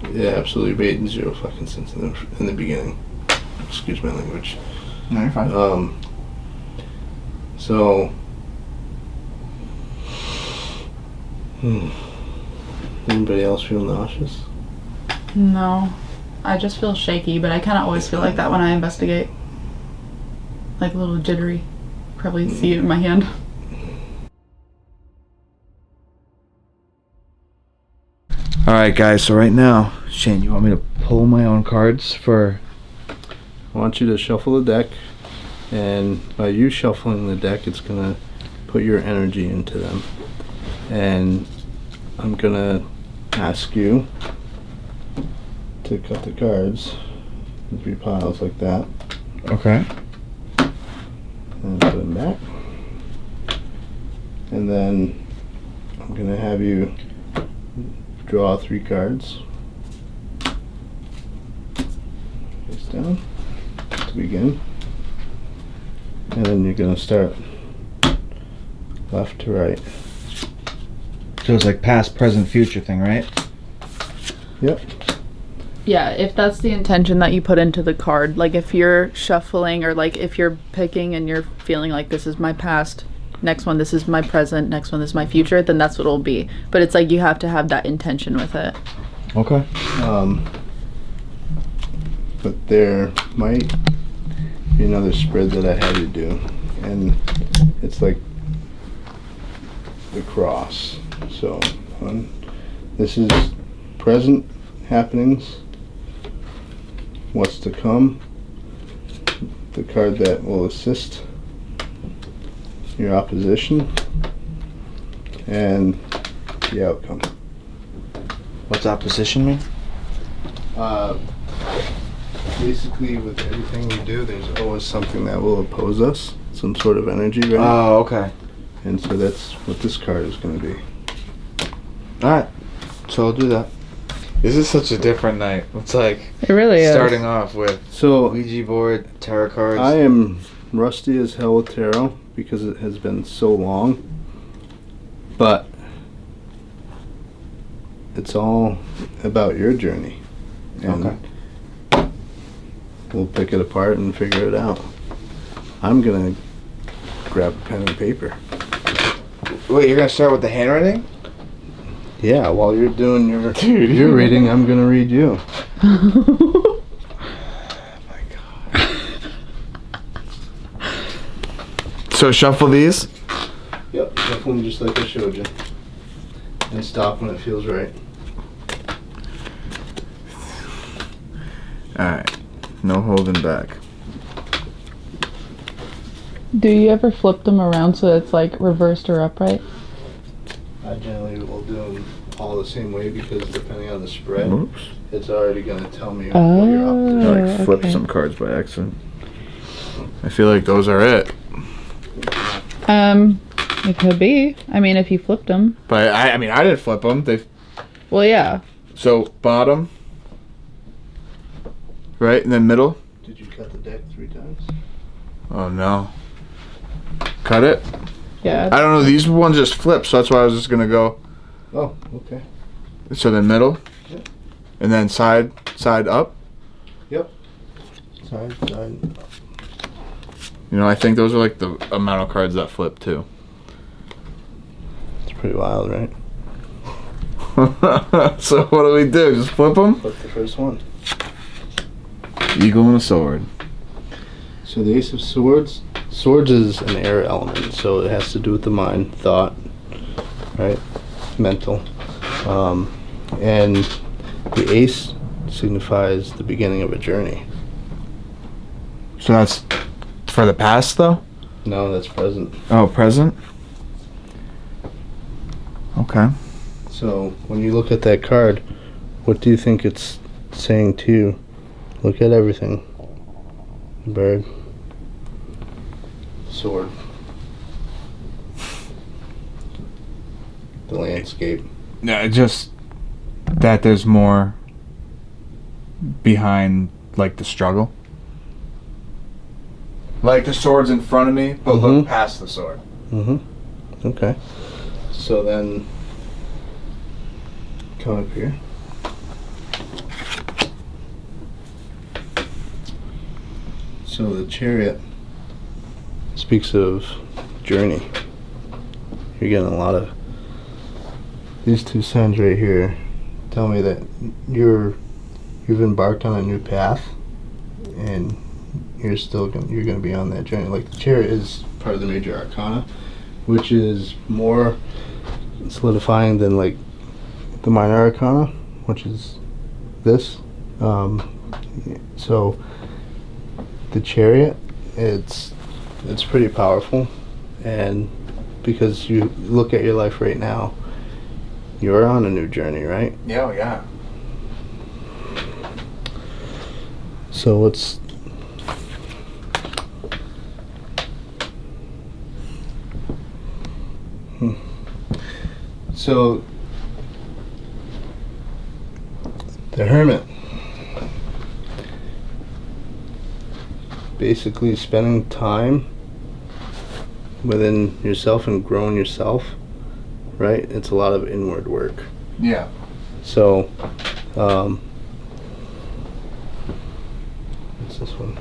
it absolutely made zero fucking sense in the beginning. Excuse my language. No, you're fine. So anybody else feel nauseous? No. I just feel shaky, but I kind of always feel like that when I investigate. Like a little jittery. Probably see it in my hand. Alright guys, so right now, Shane, you want me to pull my own cards for... I want you to shuffle the deck, and by you shuffling the deck, it's gonna put your energy into them. And I'm gonna ask you to cut the cards in 3 piles like that, Okay. and put them back. And then I'm gonna have you draw 3 cards face down to begin, and then you're gonna start left to right. So it's like past, present, future thing, right? Yep. Yeah, if that's the intention that you put into the card, like if you're shuffling or like if you're picking and you're feeling like this is my past, next one this is my present, next one this is my future, then that's what it'll be. But it's like you have to have that intention with it. Okay. But there might be another spread that I had to do, and it's like the cross. So this is present happenings, what's to come, the card that will assist your opposition, and the outcome. What's opposition mean? Basically, with everything we do, there's always something that will oppose us, some sort of energy, right? Oh, okay. And so that's what this card is going to be. Alright. So I'll do that. This is such a different night. It's like It really starting off with So Ouija board, tarot cards. I am rusty as hell with tarot because it has been so long, but it's all about your journey. And Okay. we'll pick it apart and figure it out. I'm gonna grab a pen and paper. Wait, you're gonna start with the handwriting? Yeah, while you're doing your reading, I'm gonna read you. Oh my god. So shuffle these? Yep, definitely just like I showed you. And stop when it feels right. Alright. No holding back. Do you ever flip them around so it's like reversed or upright? I generally will do them all the same way because depending on the spread, Oops. it's already going to tell me what your opposition I like flipped okay. some cards by accident. I feel like those are it. It could be. I mean, if you flipped them. But I mean, I didn't flip them. They. Well, yeah. So bottom. Right, and then middle. Did you cut the deck 3 times? Oh no. Cut it. Yeah. I don't know. These ones just flip, so that's why I was just gonna go. Oh, okay. So then middle. Yep. And then side up. Yep. Side. You know, I think those are like the amount of cards that flip too. It's pretty wild, right? So what do we do? Just flip them? Flip the first one. Eagle and a sword. So the Ace of Swords Swords is an air element, so it has to do with the mind, thought, right? Mental. And the ace signifies the beginning of a journey. So that's for the past, though? No, that's present. Oh, present? Okay. So when you look at that card, what do you think it's saying to you? Look at everything. The bird. The sword. The landscape. Yeah, just that there's more behind, like, the struggle. Like the sword's in front of me, but look past the sword. Okay. So then, come up here. So the Chariot speaks of journey. You're getting a lot of these two signs right here. Tell me that you've embarked on a new path, and you're gonna be on that journey. Like the Chariot is part of the major arcana, which is more solidifying than like the minor arcana, which is this. So the Chariot, it's pretty powerful, and because you look at your life right now, you're on a new journey, right? Yeah, yeah. So it's so the Hermit, basically spending time within yourself and growing yourself, right? It's a lot of inward work. Yeah. So, what's this one?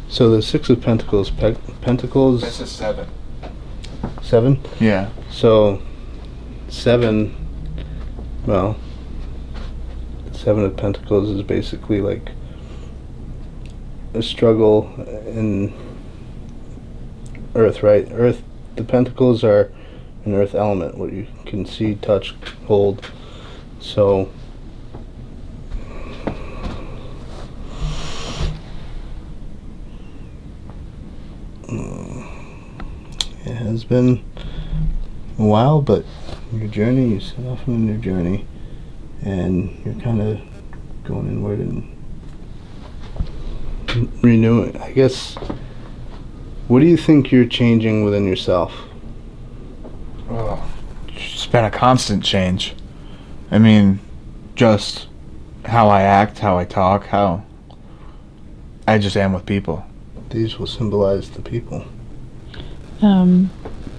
So the Six of Pentacles, Pentacles. This is 7. 7? Yeah. So, 7, well, 7 of Pentacles is basically like a struggle in Earth, right? Earth, the Pentacles are an Earth element, what you can see, touch, hold. So, it has been a while, but your journey, you set off on your journey, and you're kind of going inward and renewing. I guess, what do you think you're changing within yourself? Oh, it's been a constant change. I mean, just how I act, how I talk, how I just am with people. These will symbolize the people.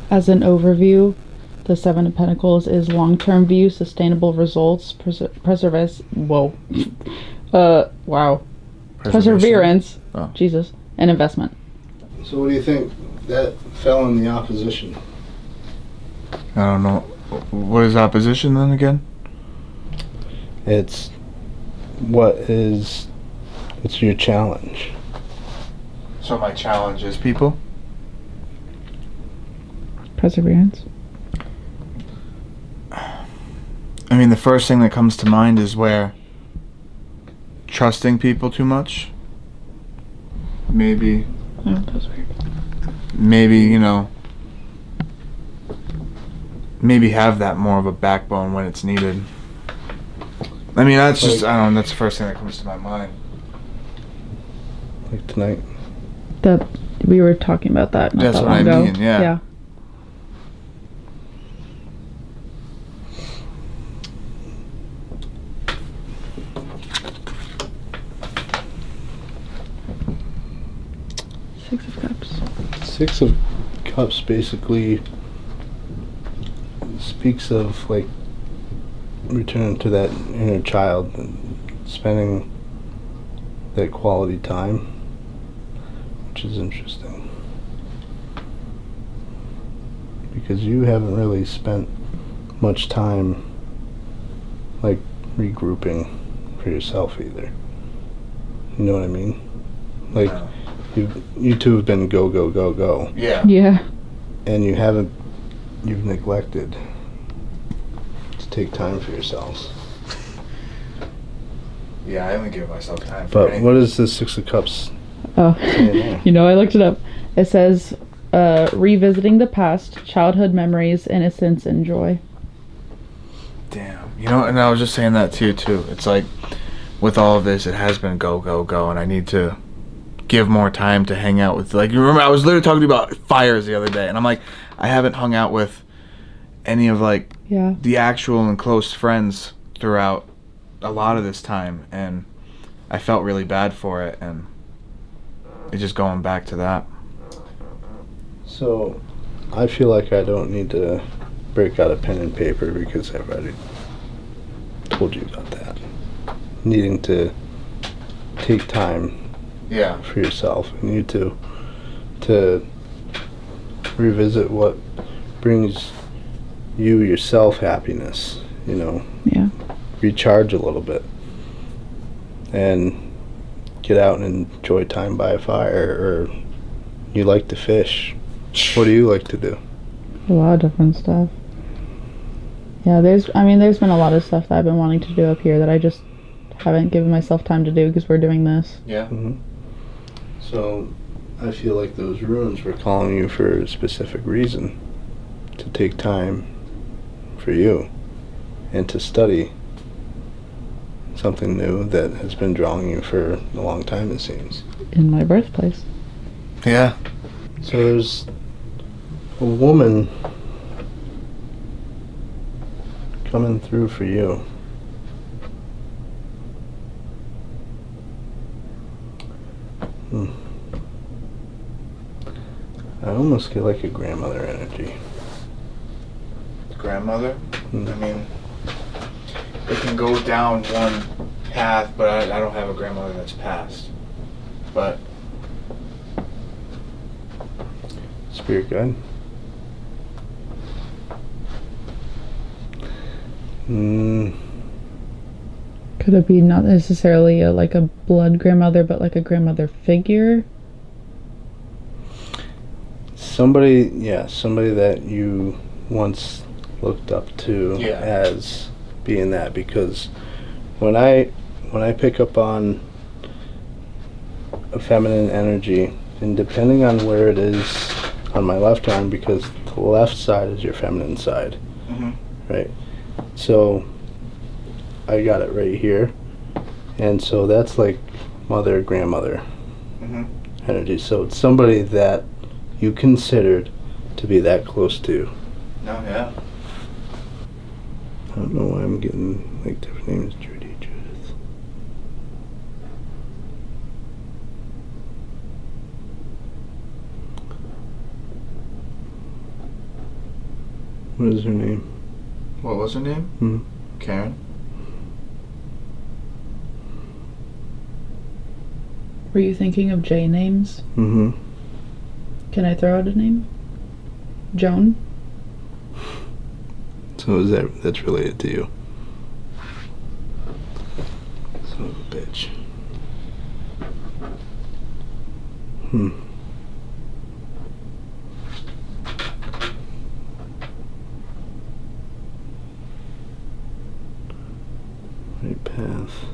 As an overview, the Seven of Pentacles is long-term view, sustainable results, perseverance, Oh. Jesus, and investment. So what do you think? That fell in the opposition. I don't know. What is opposition then again? It's your challenge. So my challenge is people? Perseverance. I mean, the first thing that comes to mind is where trusting people too much. Maybe, you know, maybe have that more of a backbone when it's needed. I mean, that's just, I don't know, that's the first thing that comes to my mind. Like tonight. That we were talking about that not That's that what long I ago. mean, yeah. Six of Cups. Six of Cups basically speaks of like returning to that inner child and spending that quality time, which is interesting because you haven't really spent much time like regrouping for yourself either. You know what I mean? Like, you two have been go, go, go, go. Yeah. Yeah. And you've neglected to take time for yourselves. Yeah, I only give myself time for But anything. what is the Six of Cups Oh, saying there? you know, I looked it up. It says, revisiting the past, childhood memories, innocence, and joy. Damn. You know, and I was just saying that to you, too. It's like, with all of this, it has been go, go, go, and I need to give more time to hang out with, like, you remember, I was literally talking to you about fires the other day, and I'm like, I haven't hung out with any of, like, the actual and close friends throughout a lot of this time, and I felt really bad for it, and it's just going back to that. So, I feel like I don't need to break out a pen and paper because I've already told you about that. Needing to take time for yourself and you to revisit what brings you yourself happiness, you know. Yeah. Recharge a little bit and get out and enjoy time by a fire. Or you like to fish. What do you like to do? A lot of different stuff. Yeah, there's been a lot of stuff that I've been wanting to do up here that I just haven't given myself time to do because we're doing this. Yeah. Mm-hmm. So I feel like those runes were calling you for a specific reason, to take time for you and to study something new that has been drawing you for a long time, it seems. In my birthplace. Yeah. So there's a woman coming through for you. I almost get like a grandmother energy. Grandmother? I mean, it can go down one path, but I don't have a grandmother that's passed. But Spirit guide? Could it be not necessarily like a blood grandmother, but like a grandmother figure? Somebody that you once looked up to as being that, because when I pick up on a feminine energy, and depending on where it is on my left arm, because the left side is your feminine side, right? So I got it right here, and so that's like mother, grandmother energy. So it's somebody that you considered to be that close to. no, yeah. I don't know why I'm getting like different names. Judy, Judith. What is her name? What was her name? Karen. Were you thinking of J names? Mm-hmm. Can I throw out a name? Joan? So that's related to you? Son of a bitch. Right path.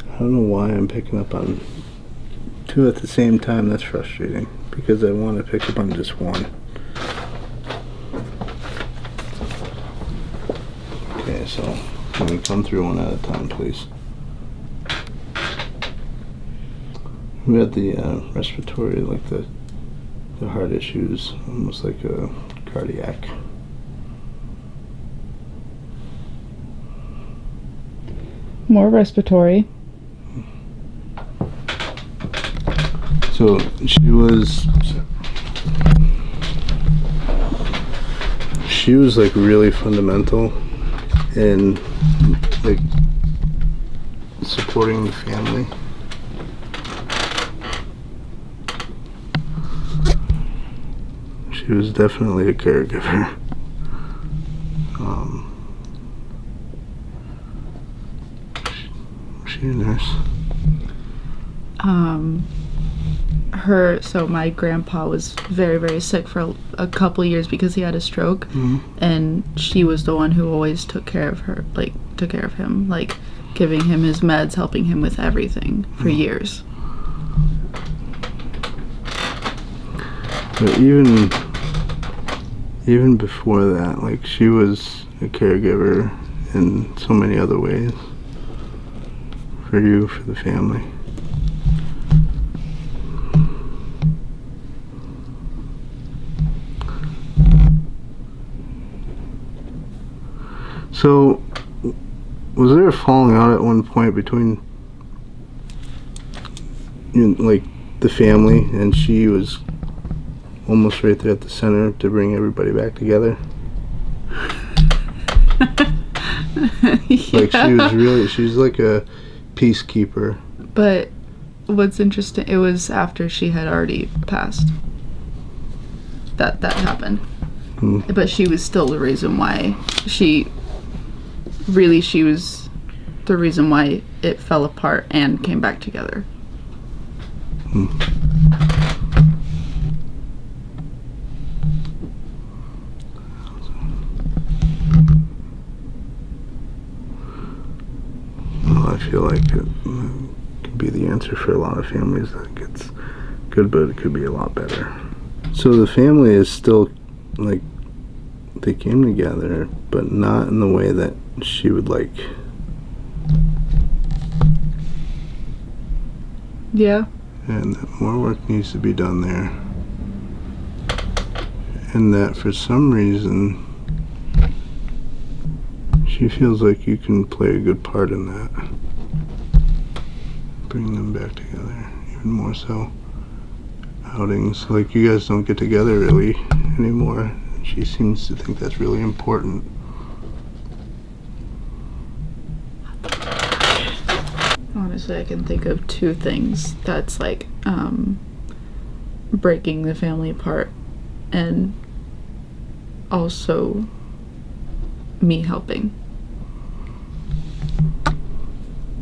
I don't know why I'm picking up on two at the same time. That's frustrating because I want to pick up on just one. Okay, so can we come through one at a time, please? We had the respiratory, like the heart issues, almost like a cardiac. More respiratory. So she was like really fundamental in like supporting the family. She was definitely a caregiver. She You're a nurse. So my grandpa was very, very sick for a couple years because he had a stroke, and she was the one who always took care of him, like giving him his meds, helping him with everything for years. But even before that, like, she was a caregiver in so many other ways for you, for the family. So, was there a falling out at one point between, like, the family, and she was almost right there at the center to bring everybody back together? Like, she's like a peacekeeper. But what's interesting, it was after she had already passed that happened. But she was still the reason why she was the reason why it fell apart and came back together. Well, I feel like it could be the answer for a lot of families. Like, it's good, but it could be a lot better. So the family is still, like, they came together, but not in the way that she would like. Yeah. And that more work needs to be done there. And that for some reason, she feels like you can play a good part in that. Bring them back together, even more so. Outings, like, you guys don't get together really anymore. She seems to think that's really important. Honestly, I can think of two things that's like breaking the family apart, and also me helping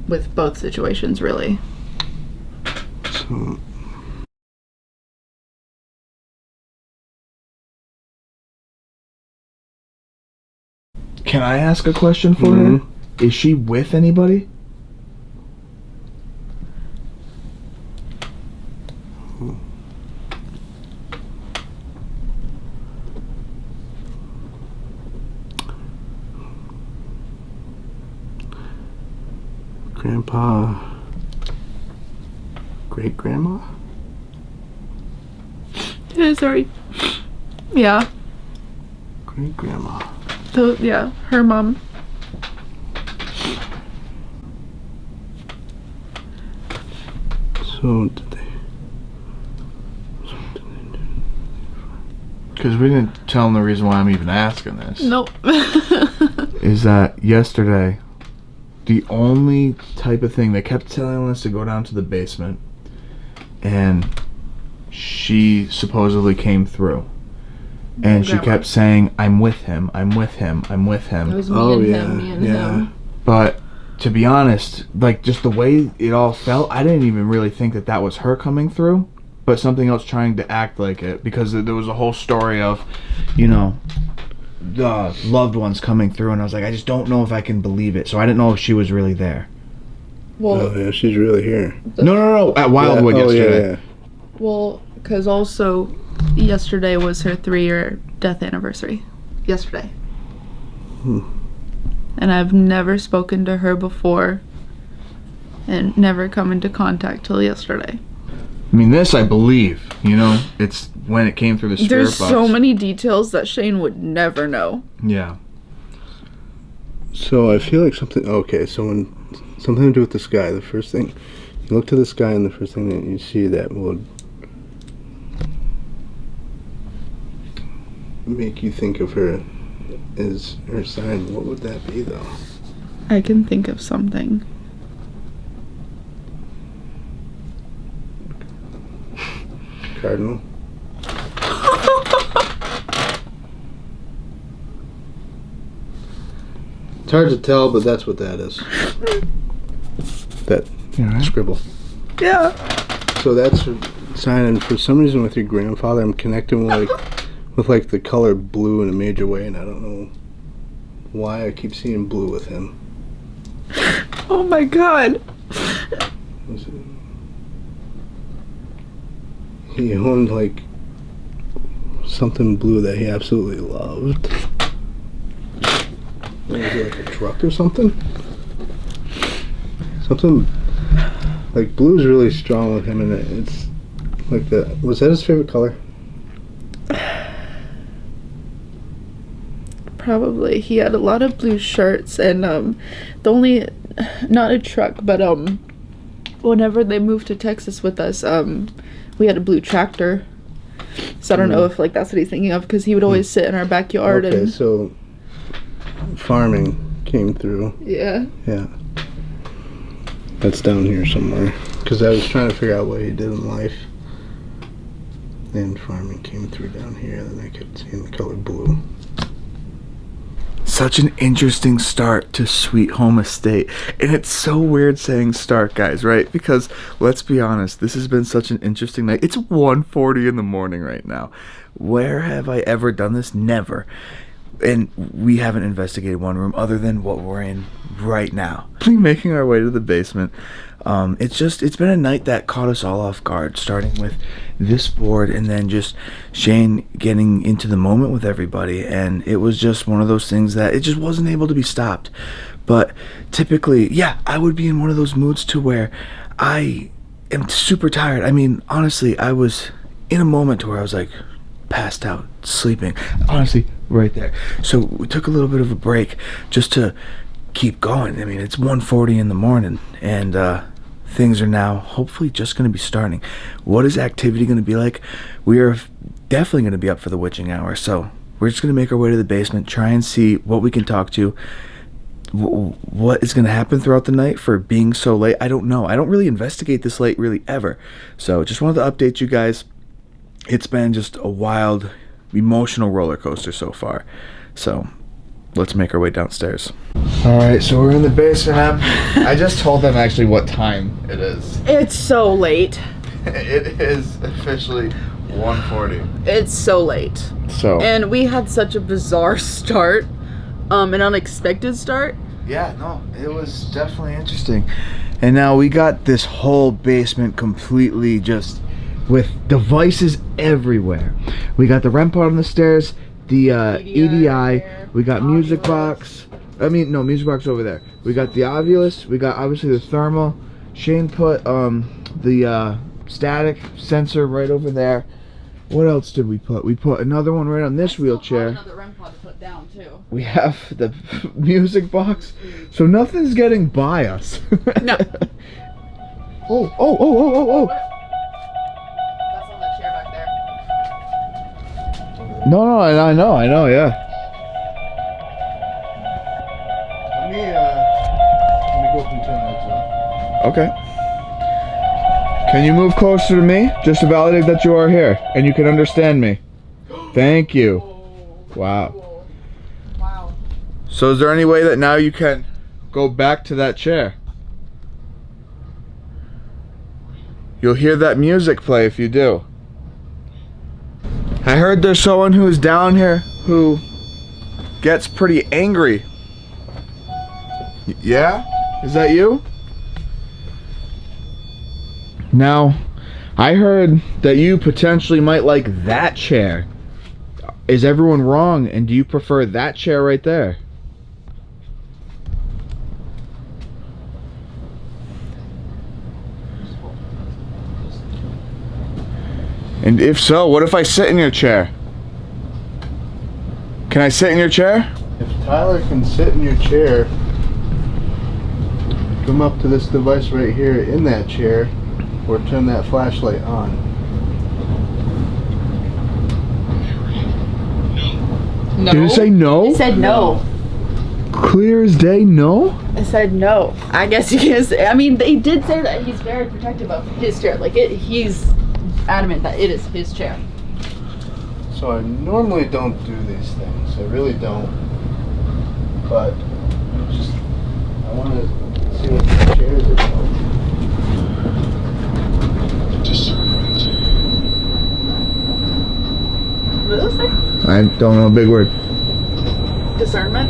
with both situations, really. So Can I ask a question for her? Is she with anybody? Grandpa, great grandma? Sorry. Yeah. Great grandma. So, yeah, her mom. So did they? Because we didn't tell them the reason why I'm even asking this. Nope. Is that yesterday, the only type of thing, they kept telling us to go down to the basement, and she supposedly came through. And she kept saying, I'm with him, I'm with him, I'm with him. It was me and him. But to be honest, like, just the way it all felt, I didn't even really think that that was her coming through, but something else trying to act like it, because there was a whole story of, you know, the loved ones coming through, and I was like, I just don't know if I can believe it. So I didn't know if she was really there. Well, Oh yeah, she's really here. No, at Wildwood yesterday. Yeah. well, because also yesterday was her 3-year death anniversary. Yesterday. And I've never spoken to her before and never come into contact till yesterday. I mean, this I believe, you know, it's when it came through the spirit There's box. so many details that Shane would never know. Yeah. So I feel like something. Okay, so when something to do with the sky, the first thing you look to the sky, and the first thing that you see that would make you think of her is her sign. What would that be, though? I can think of something. Cardinal. It's hard to tell, but that's what that is. that scribble. Yeah. So that's a sign, and for some reason with your grandfather, I'm connecting with like the color blue in a major way, and I don't know why I keep seeing blue with him. Oh my God. He owned like something blue that he absolutely loved. Was it like a truck or something? Something like blue's really strong with him, and it's like that. Was that his favorite color? Probably. He had a lot of blue shirts, and the only, not a truck, but whenever they moved to Texas with us, we had a blue tractor. So I don't know if like that's what he's thinking of, because he would always sit in our backyard. Okay, and so farming came through. yeah. Yeah. That's down here somewhere. Because I was trying to figure out what he did in life. And farming came through down here, and then I kept seeing the color blue. Such an interesting start to Sweet Home Estate. And it's so weird saying start, guys, right? Because let's be honest, this has been such an interesting night. It's 1:40 in the morning right now. Where have I ever done this? Never. And we haven't investigated one room other than what we're in right now. Making our way to the basement. It's been a night that caught us all off guard, starting with this board and then just Shane getting into the moment with everybody. And it was just one of those things that it just wasn't able to be stopped. But typically, yeah, I would be in one of those moods to where I am super tired. I mean, honestly, I was in a moment to where I was like passed out, sleeping. Honestly, right there. So we took a little bit of a break just to keep going. I mean, it's 1:40 in the morning, and things are now hopefully just going to be starting. What is activity going to be like? We are definitely going to be up for the witching hour, so we're just going to make our way to the basement, try and see what we can talk to. What is going to happen throughout the night for being so late? I don't know. I don't really investigate this late really ever. So just wanted to update you guys. It's been just a wild, emotional roller coaster so far. So let's make our way downstairs. All right, so we're in the basement. I just told them actually what time it is. It's so late. It is officially 1:40. It's so late. So. And we had such a bizarre start, an unexpected start. Yeah, no, it was definitely interesting. And now we got this whole basement completely just with devices everywhere. We got the REM pod on the stairs, the EDI, we got music box. I mean, no, music box over there. We got the Ovilus, we got obviously the thermal. Shane put the static sensor right over there. What else did we put? We put another one right on this wheelchair. Another REM pod to put down too. We have the music box, so nothing's getting by us. No. Oh. That's on the chair back there. No, I know, yeah. Let me go up and turn that on. Okay. Can you move closer to me? Just to validate that you are here and you can understand me. Thank you. Wow. Wow. So is there any way that now you can go back to that chair? You'll hear that music play if you do. I heard there's someone who is down here who gets pretty angry. Yeah? Is that you? Now, I heard that you potentially might like that chair. Is everyone wrong, and do you prefer that chair right there? And if so, what if I sit in your chair? Can I sit in your chair? If Tyler can sit in your chair, come up to this device right here in that chair, or turn that flashlight on. No. Did it say no? It said no. Clear as day, no? It said no. I guess he is. I mean, they did say that he's very protective of his chair. Like he's adamant that it is his chair. So I normally don't do these things. I really don't. But I want to see what the chairs are about. I don't know a big word. Discernment.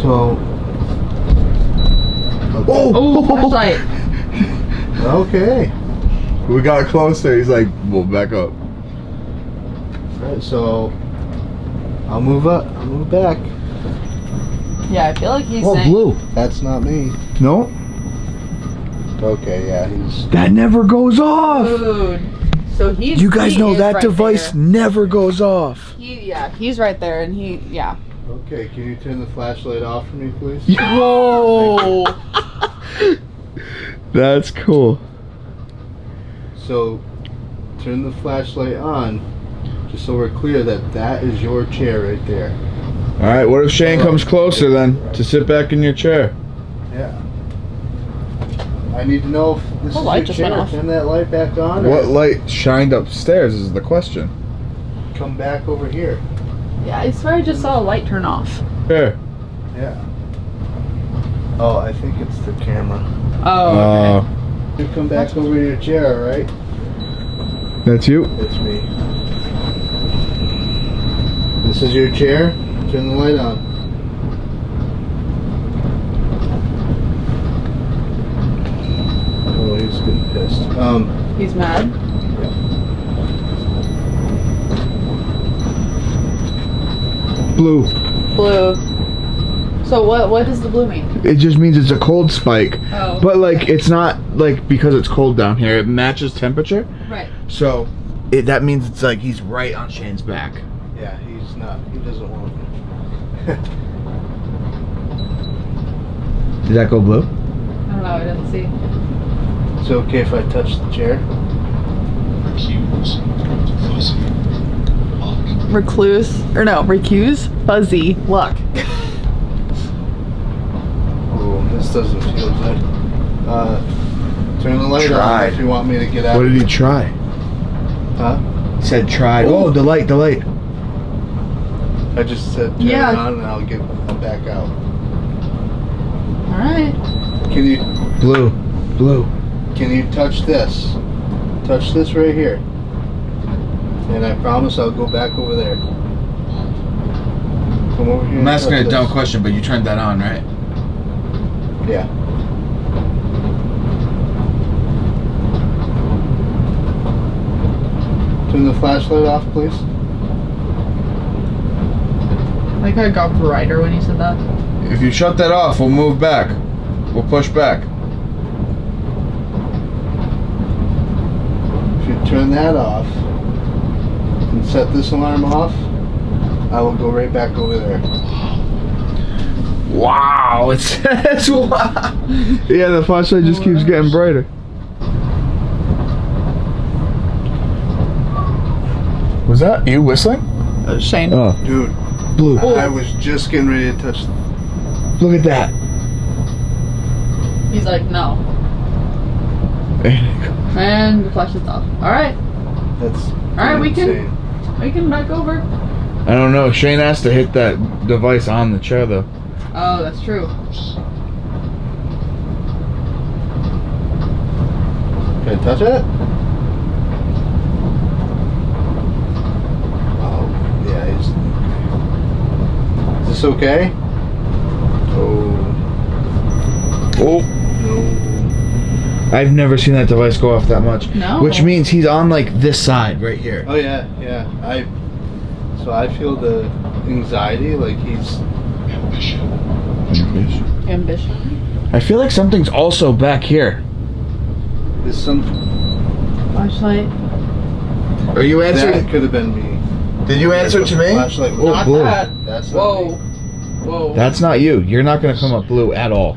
So. Oh, flashlight. Okay. We got closer. He's like, "Well, back up." Alright, so I'll move up. I'll move back. Yeah, I feel like he's Oh, saying. blue. That's not me. No, Okay, yeah, he's. that never goes off. Dude. So he's. You guys he know is that right device there. never goes off. He's right there, and yeah. Okay, can you turn the flashlight off for me, please? Whoa. That's cool. So, turn the flashlight on, just so we're clear that that is your chair right there. All right. What if Shane comes closer then to sit back in your chair? Yeah. I need to know if this The is light your just chair. went off. Turn that light back on. What Or light shined upstairs is the question. come back over here. Yeah, I swear I just saw a light turn off. Here. Yeah. Oh, I think it's the camera. Oh. You come back over to your chair, all right? That's you. It's me. This is your chair. Turn the light on. Oh, he's getting pissed. He's mad. Blue. Blue. So what does the blue mean? It just means it's a cold spike. Oh. But like it's not like because it's cold down here. It matches temperature. Right. So that means it's like he's right on Shane's back. Yeah, he's not. He doesn't want me. Did that go blue? I don't know. I didn't see. It's okay if I touch the chair? Recluse or no? Recuse. Fuzzy. Luck. Oh, this doesn't feel good. Turn the light Tried. on if you want me to get out. What did he try? Huh? He said tried. Oh, the light. I just said turn Yeah. it on and I'll back out. All right. Can you Blue. touch this? Touch this right here. And I promise I'll go back over there. Come over here. I'm asking a and touch dumb this. question, but you turned that on, right? Yeah. Turn the flashlight off, please. I think I got brighter when you said that. If you shut that off, we'll move back. We'll push back. If you turn that off and set this alarm off, I will go right back over there. Wow, it says wow. Yeah, the flashlight just keeps getting brighter. Was that you whistling? Shane. Oh, Dude, blue. I was just getting ready to touch. Look at that. He's like, no. And the flashlight's off. All right. That's. All right, we can back over. I don't know. Shane has to hit that device on the chair, though. Oh, that's true. Can I touch it? Oh, yeah. Is this okay? Oh. Oh. No. I've never seen that device go off that much. No. Which means he's on like this side right here. Oh yeah. So I feel the anxiety, like he's. Ambition. I feel like something's also back here. There's some. Flashlight. Are you answering? That could have been me. Did you answer to me? Flashlight. Oh, Not blue. that. That's not Whoa. me. Whoa. That's not you. You're not gonna come up blue at all.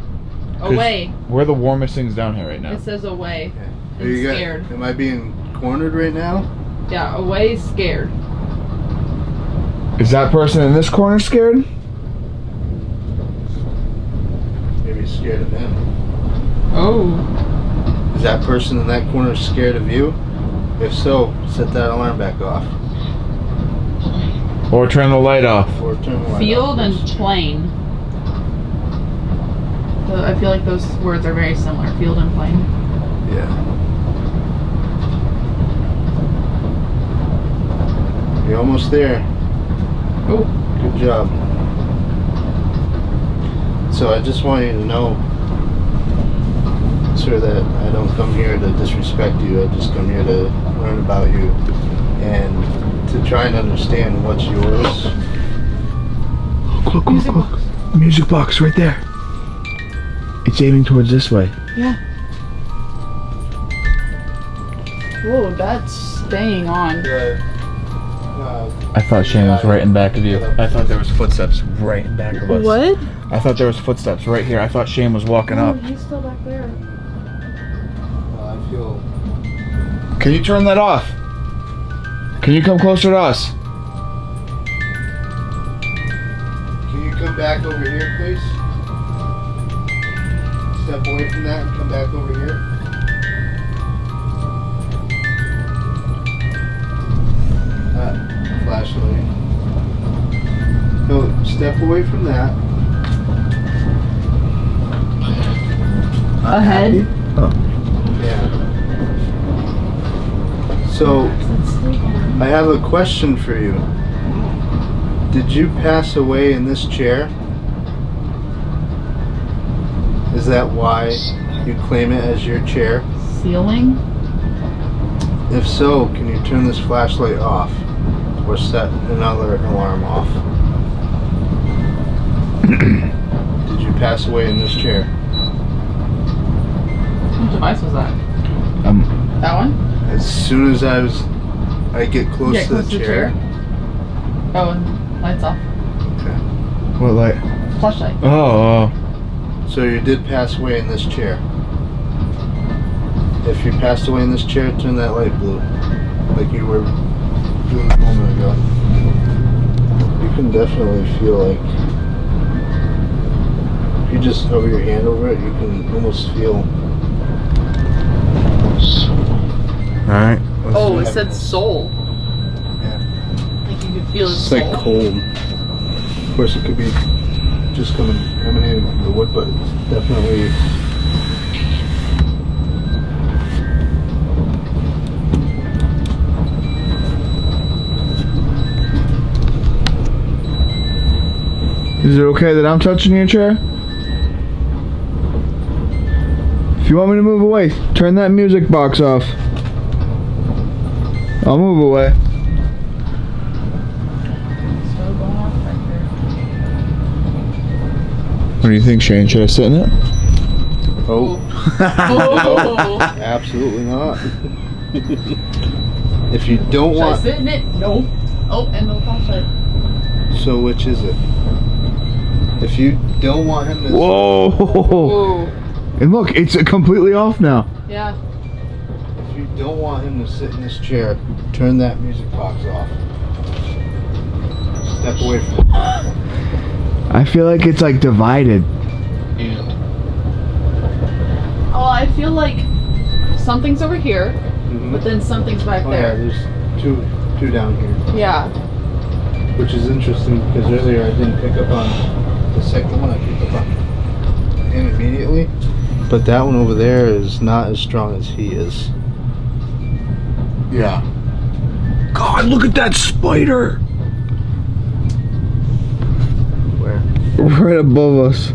'Cause Away. We're the warmest things down here right now. It says away. There you go. Scared. Am I being cornered right now? Yeah, away, scared. Is that person in this corner scared? Maybe scared of him. Oh. Is that person in that corner scared of you? If so, set that alarm back off. Or turn the light off. Or turn the light Field off, and please. plain. I feel like those words are very similar. Field and plain. Yeah. You're almost there. Oh. Good job. So I just want you to know, sir, that I don't come here to disrespect you. I just come here to learn about you and to try and understand what's yours. Look, music box right there. It's aiming towards this way. Yeah. Whoa, that's staying on. I thought Shane was right in back of you. I thought there was footsteps right in back of us. What? I thought there was footsteps right here. I thought Shane was walking up. He's still back there. I feel. Can you turn that off? Can you come closer to us? Can you come back over here, please? Step away from that and come back over here. Flashlight. No, step away from that. Ahead. Yeah. So, I have a question for you. Did you pass away in this chair? Is that why you claim it as your chair? Ceiling? If so, can you turn this flashlight off or set another alarm off? Did you pass away in this chair? What device was that? That one? As soon as I get close to the chair. Oh, and lights off. Okay. What light? Flashlight. Oh. So you did pass away in this chair. If you passed away in this chair, turn that light blue, like you were doing a moment ago. You can definitely feel like, if you just hover your hand over it, you can almost feel. Alright. Oh, it said soul. Yeah. Like you could feel his It's soul. like cold. Of course, it could be just emanating from the wood, but it's definitely. Is it okay that I'm touching your chair? If you want me to move away, turn that music box off. I'll move away. Still going off right What do you think, Shane? Should I sit in it? Oh. Oh. Absolutely not. If you don't Should I want. sit in it? No. Oh, and no flashlight. So which is it? If you don't want him to. Whoa! Whoa. And look, it's completely off now. Yeah. If you don't want him to sit in this chair, turn that music box off. Step away from it. I feel like it's like divided. Oh, I feel like something's over here, Mhm. but then something's back Oh yeah, there. there's two down here. Yeah. Which is interesting because earlier I didn't pick up on the second one. I picked up on him immediately. But that one over there is not as strong as he is. Yeah. God, look at that spider! Where? Right above us.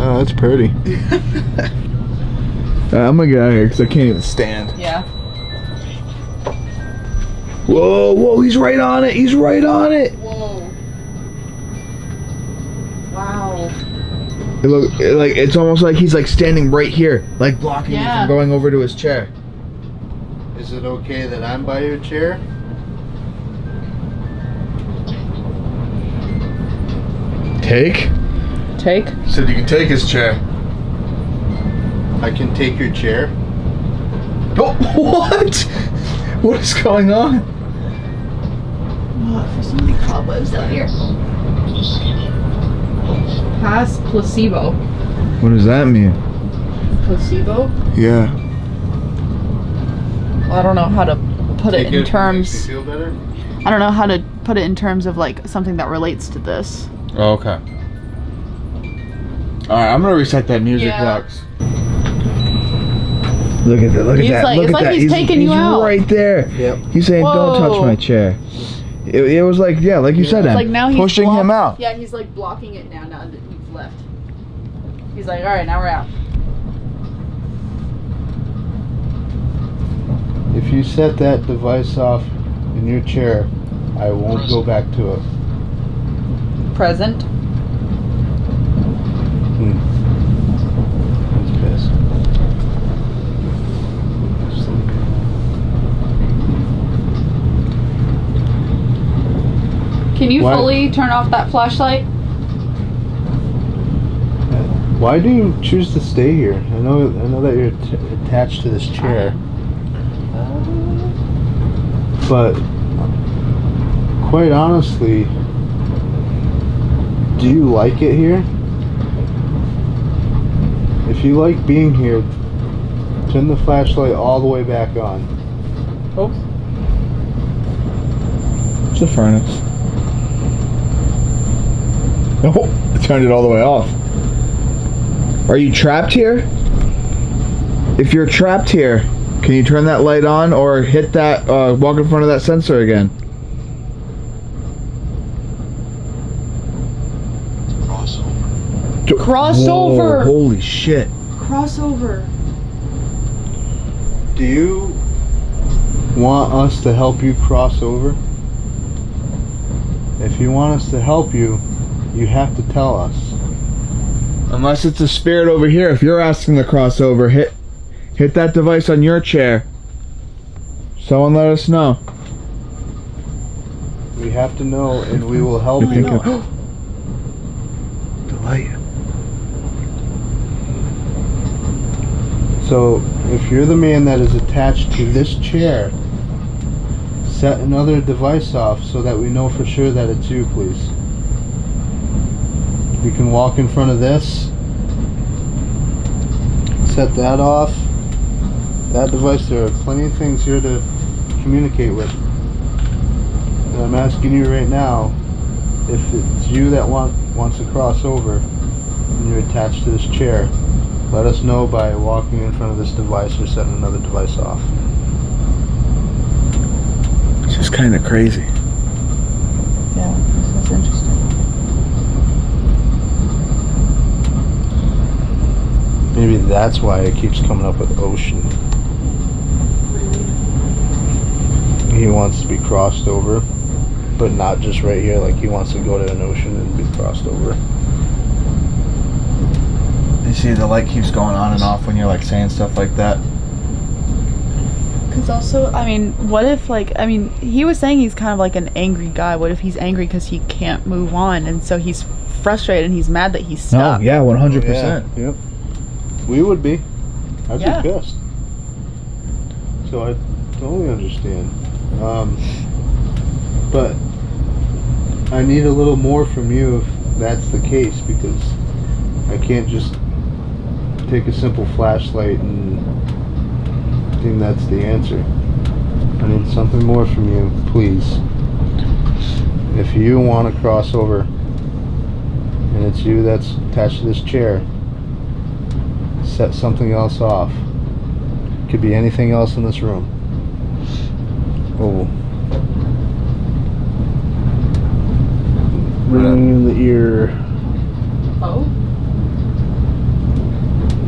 Oh, that's pretty. I'm gonna get out of here because I can't even stand. Yeah. Whoa, whoa, he's right on it! He's right on it! Whoa. Wow. It's almost like he's like standing right here, like blocking me Yeah. from going over to his chair. Is it okay that I'm by your chair? Take? Take? Said you can take his chair. I can take your chair. Oh, what? What is going on? Oh, there's so many cobwebs down here. Pass placebo. What does that mean? Placebo? Yeah. Well, I don't know how to put it in Makes terms. you feel better? I don't know how to put it in terms of like something that relates to this. Oh, okay. Alright, I'm gonna reset that music Yeah. box. Look at that. Look He's at that. like- Look it's at like that. he's taking you out. right there. Yep. He's saying, "Don't touch Whoa. my chair." It was like, yeah, like you said, It's Em, like now he's pushing him out. Yeah, he's like blocking it now. Now that he's left. He's like, all right, now we're out. If you set that device off in your chair, I won't go back to it. Present. He's pissed. Can you Why- fully turn off that flashlight? Why do you choose to stay here? I know that you're attached to this chair, but quite honestly, do you like it here? If you like being here, turn the flashlight all the way back on. Oh. It's a furnace. Oh, I turned it all the way off. Are you trapped here? If you're trapped here, can you turn that light on or hit that, walk in front of that sensor again? Crossover. Whoa, holy shit. Crossover. Do you want us to help you cross over? If you want us to help you, you have to tell us. Unless it's a spirit over here. If you're asking to cross over, hit that device on your chair. Someone let us know. We have to know, and we will help You're you. thinking, the light. So, if you're the man that is attached to this chair, set another device off so that we know for sure that it's you, please. You can walk in front of this, set that off. That device, there are plenty of things here to communicate with. And I'm asking you right now, if it's you that wants to cross over and you're attached to this chair, let us know by walking in front of this device or setting another device off. It's just kind of crazy. Yeah, this is interesting. Maybe that's why it keeps coming up with ocean. He wants to be crossed over, but not just right here, like he wants to go to an ocean and be crossed over. You see the light keeps going on and off when you're like saying stuff like that. Because also, I mean, what if, like, I mean, he was saying he's kind of like an angry guy. What if he's angry because he can't move on, and so he's frustrated and he's mad that he's stuck? Oh, yeah, 100%. Yeah, yep. We would be. I'd Yeah. be pissed. So I totally understand. But I need a little more from you if that's the case, because I can't just take a simple flashlight and think that's the answer. I need something more from you, please. If you want to cross over and it's you that's attached to this chair, set something else off. Could be anything else in this room. Oh. Ringing in the ear, Oh?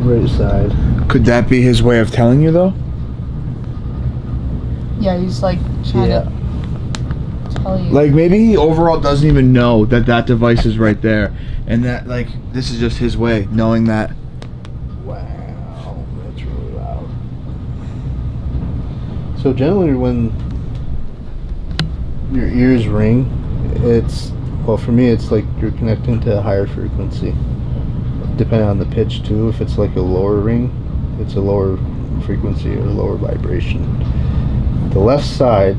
right side. Could that be his way of telling you though? Yeah, he's like trying Yeah. to tell you. Like maybe he overall doesn't even know that that device is right there, and that like this is just his way knowing that. Wow, that's really loud. So generally when your ears ring, it's, well, for me it's like you're connecting to a higher frequency. Depending on the pitch too, if it's like a lower ring, it's a lower frequency or lower vibration. The left side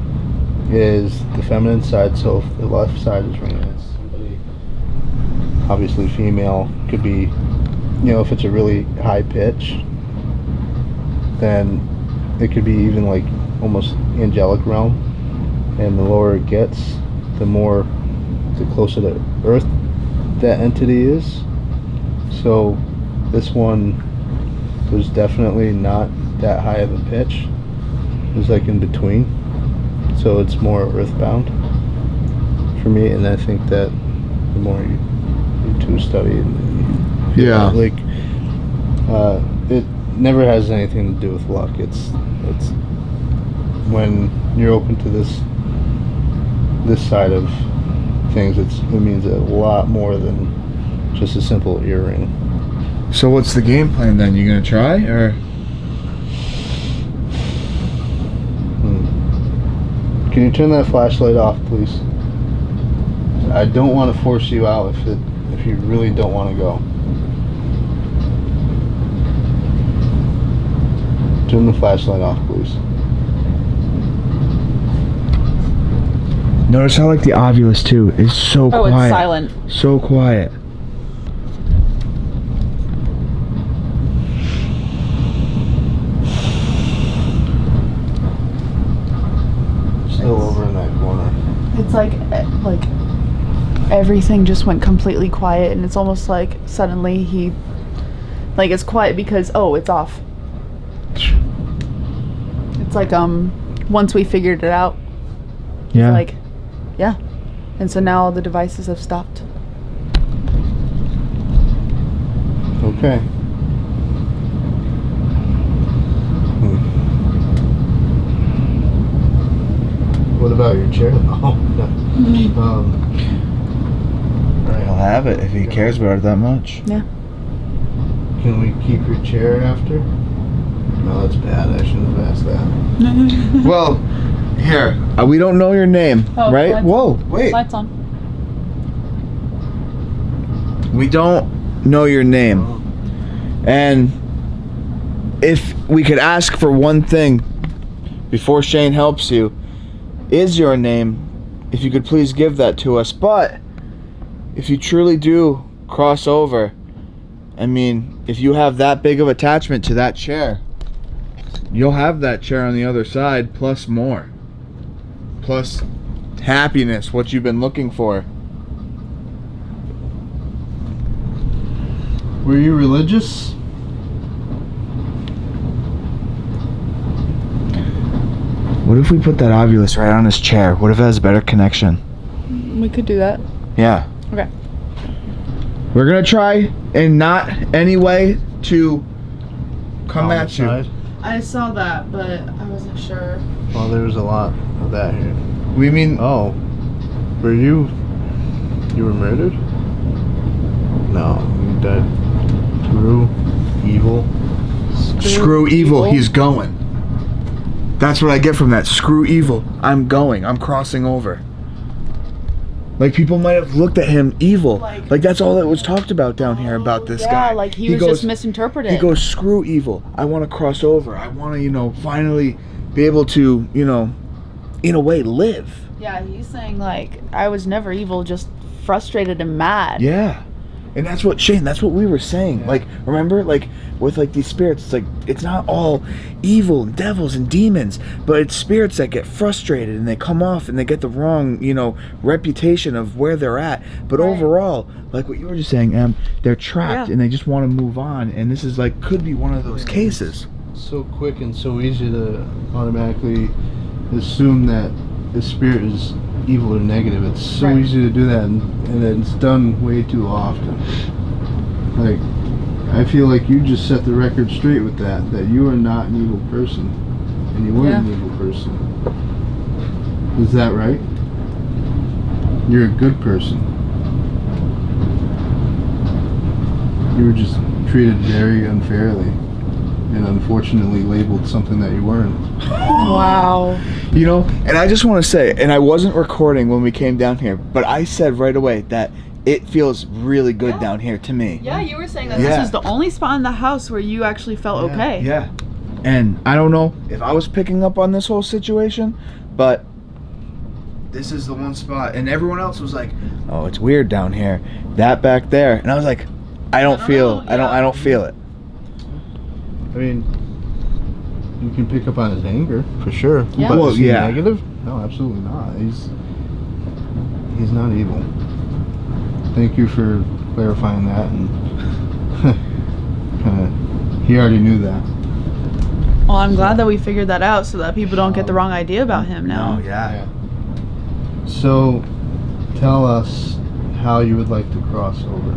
is the feminine side, so if the left side is ringing, it's somebody obviously female. Could be, you know, if it's a really high pitch, then it could be even like almost angelic realm, and the lower it gets, the closer to earth that entity is. So this one there's definitely not that high of a pitch. It's like in between, so it's more earthbound for me. And I think that the more you two study, like it never has anything to do with luck. It's when you're open to this side of things, it means a lot more than just a simple earring. So what's the game plan then? You gonna try or? Can you turn that flashlight off, please? I don't want to force you out if you really don't want to go. Turn the flashlight off, please. Notice how like the Ovilus too is so quiet. Oh, it's silent. So quiet. Still over in that corner. It's like everything just went completely quiet, and it's almost like suddenly it's quiet because it's off. It's like once we figured it out. Yeah. Like, yeah. And so now all the devices have stopped. Okay. What about your chair? Oh, no. He'll have it if he cares about it that much. Yeah. Can we keep your chair after? No, that's bad. I shouldn't have asked that. Well, here. We don't know your name, right? lights Whoa, wait. Lights on. We don't know your name. And if we could ask for one thing before Shane helps you, is your name, if you could please give that to us. But if you truly do cross over, I mean, if you have that big of attachment to that chair, you'll have that chair on the other side plus more. Plus happiness, what you've been looking for. Were you religious? What if we put that Ovilus right on his chair? What if it has a better connection? We could do that. Yeah. Okay. We're gonna try in not any way to come at you. I saw that, but I wasn't sure. Well, there's a lot of that here. We mean, Oh, were you were murdered? No, you died through evil. screw evil, he's going. That's what I get from that. Screw evil, I'm going. I'm crossing over. Like people might have looked at him evil. Like that's all that was talked about down here about this guy. Yeah, like he was just misinterpreted. He goes, screw evil. I want to cross over. I want to, finally be able to, in a way, live. Yeah, he's saying like I was never evil, just frustrated and mad. Yeah. And that's what, Shane, that's what we were saying. Yeah. Like, remember, like, with, like, these spirits, it's like, it's not all evil and devils and demons, but it's spirits that get frustrated and they come off and they get the wrong, reputation of where they're at. But Right. overall, like what you were just saying, they're trapped and they just want to move on. And this is, like, could be one of those cases. So quick and so easy to automatically assume that the spirit is evil or negative. It's so Right. easy to do that, and it's done way too often. Like, I feel like you just set the record straight with that you are not an evil person, and you weren't an evil person. Is that right? You're a good person. You were just treated very unfairly, and unfortunately labeled something that you weren't. Wow. And I just want to say, and I wasn't recording when we came down here, but I said right away that it feels really good down here to me. Yeah, you were saying that this is the only spot in the house where you actually felt okay. Yeah. And I don't know if I was picking up on this whole situation, but this is the one spot. And everyone else was like, oh, it's weird down here. That back there. And I was like, I don't feel it. I don't feel it. I mean, you can pick up on his anger for sure. Yeah. But Well, is he yeah. negative? No, absolutely not. He's not evil. Thank you for clarifying that and kind of He already knew that. Well, I'm glad that we figured that out so that people don't get the wrong idea about him now. Oh, yeah. So, tell us how you would like to cross over.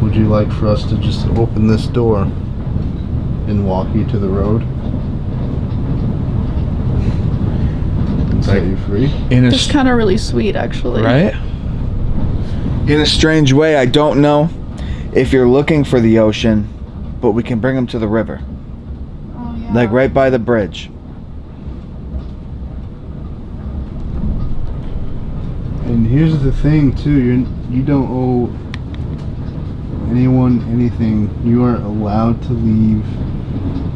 Would you like for us to just open this door and walk you to the road? And set you free? It's kind of really sweet, actually. Right? In a strange way, I don't know if you're looking for the ocean, but we can bring them to the river. Oh, yeah. Like right by the bridge. And here's the thing too, you don't owe anyone anything. You are allowed to leave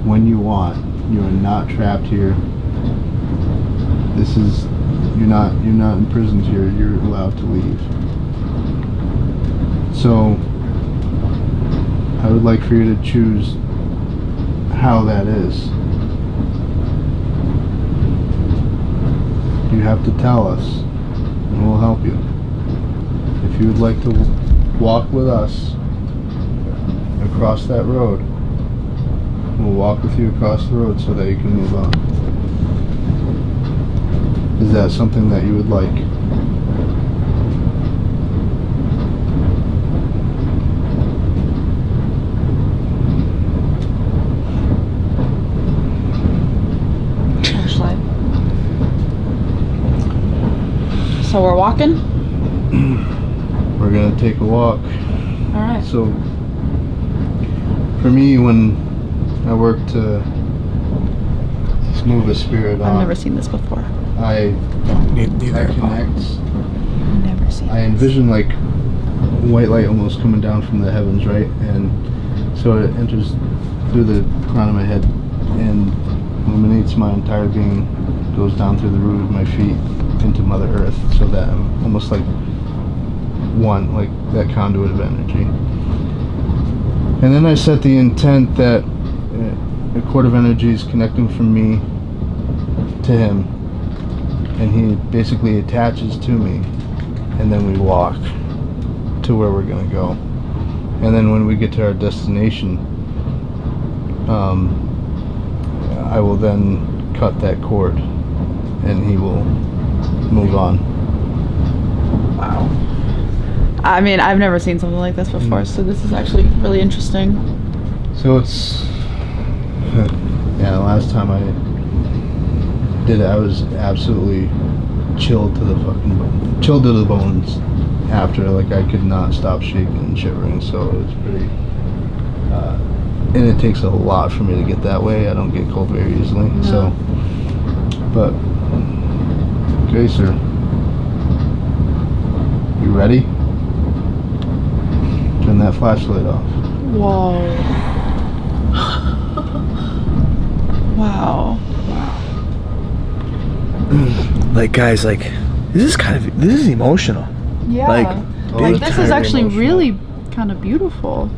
when you want. You are not trapped here. This is you're not imprisoned here. You're allowed to leave. So I would like for you to choose how that is. You have to tell us and we'll help you. If you would like to walk with us across that road, we'll walk with you across the road so that you can move on. Is that something that you would like? Actually. So we're walking? We're gonna take a walk. Alright. So for me, when I work to move a spirit on, I've never seen this before. I connect. Never seen I envision like white light almost coming down from the heavens, right? And so it enters through the crown of my head and illuminates my entire being, goes down through the root of my feet into Mother Earth, so that I'm almost like one, like that conduit of energy. And then I set the intent that a cord of energy is connecting from me to him, and he basically attaches to me, and then we walk to where we're gonna go. And then when we get to our destination, I will then cut that cord and he will move on. Wow. I mean, I've never seen something like this before, so this is actually really interesting. So it's yeah, the last time I did it, I was absolutely chilled to the bones after. Like, I could not stop shaking and shivering, so it was pretty and it takes a lot for me to get that way. I don't get cold very easily. No. So but okay, sir, you ready? Turn that flashlight off. Whoa. Wow. Like, guys, like, this is emotional. Yeah. Like, Like, this is actually emotional. really kind of beautiful.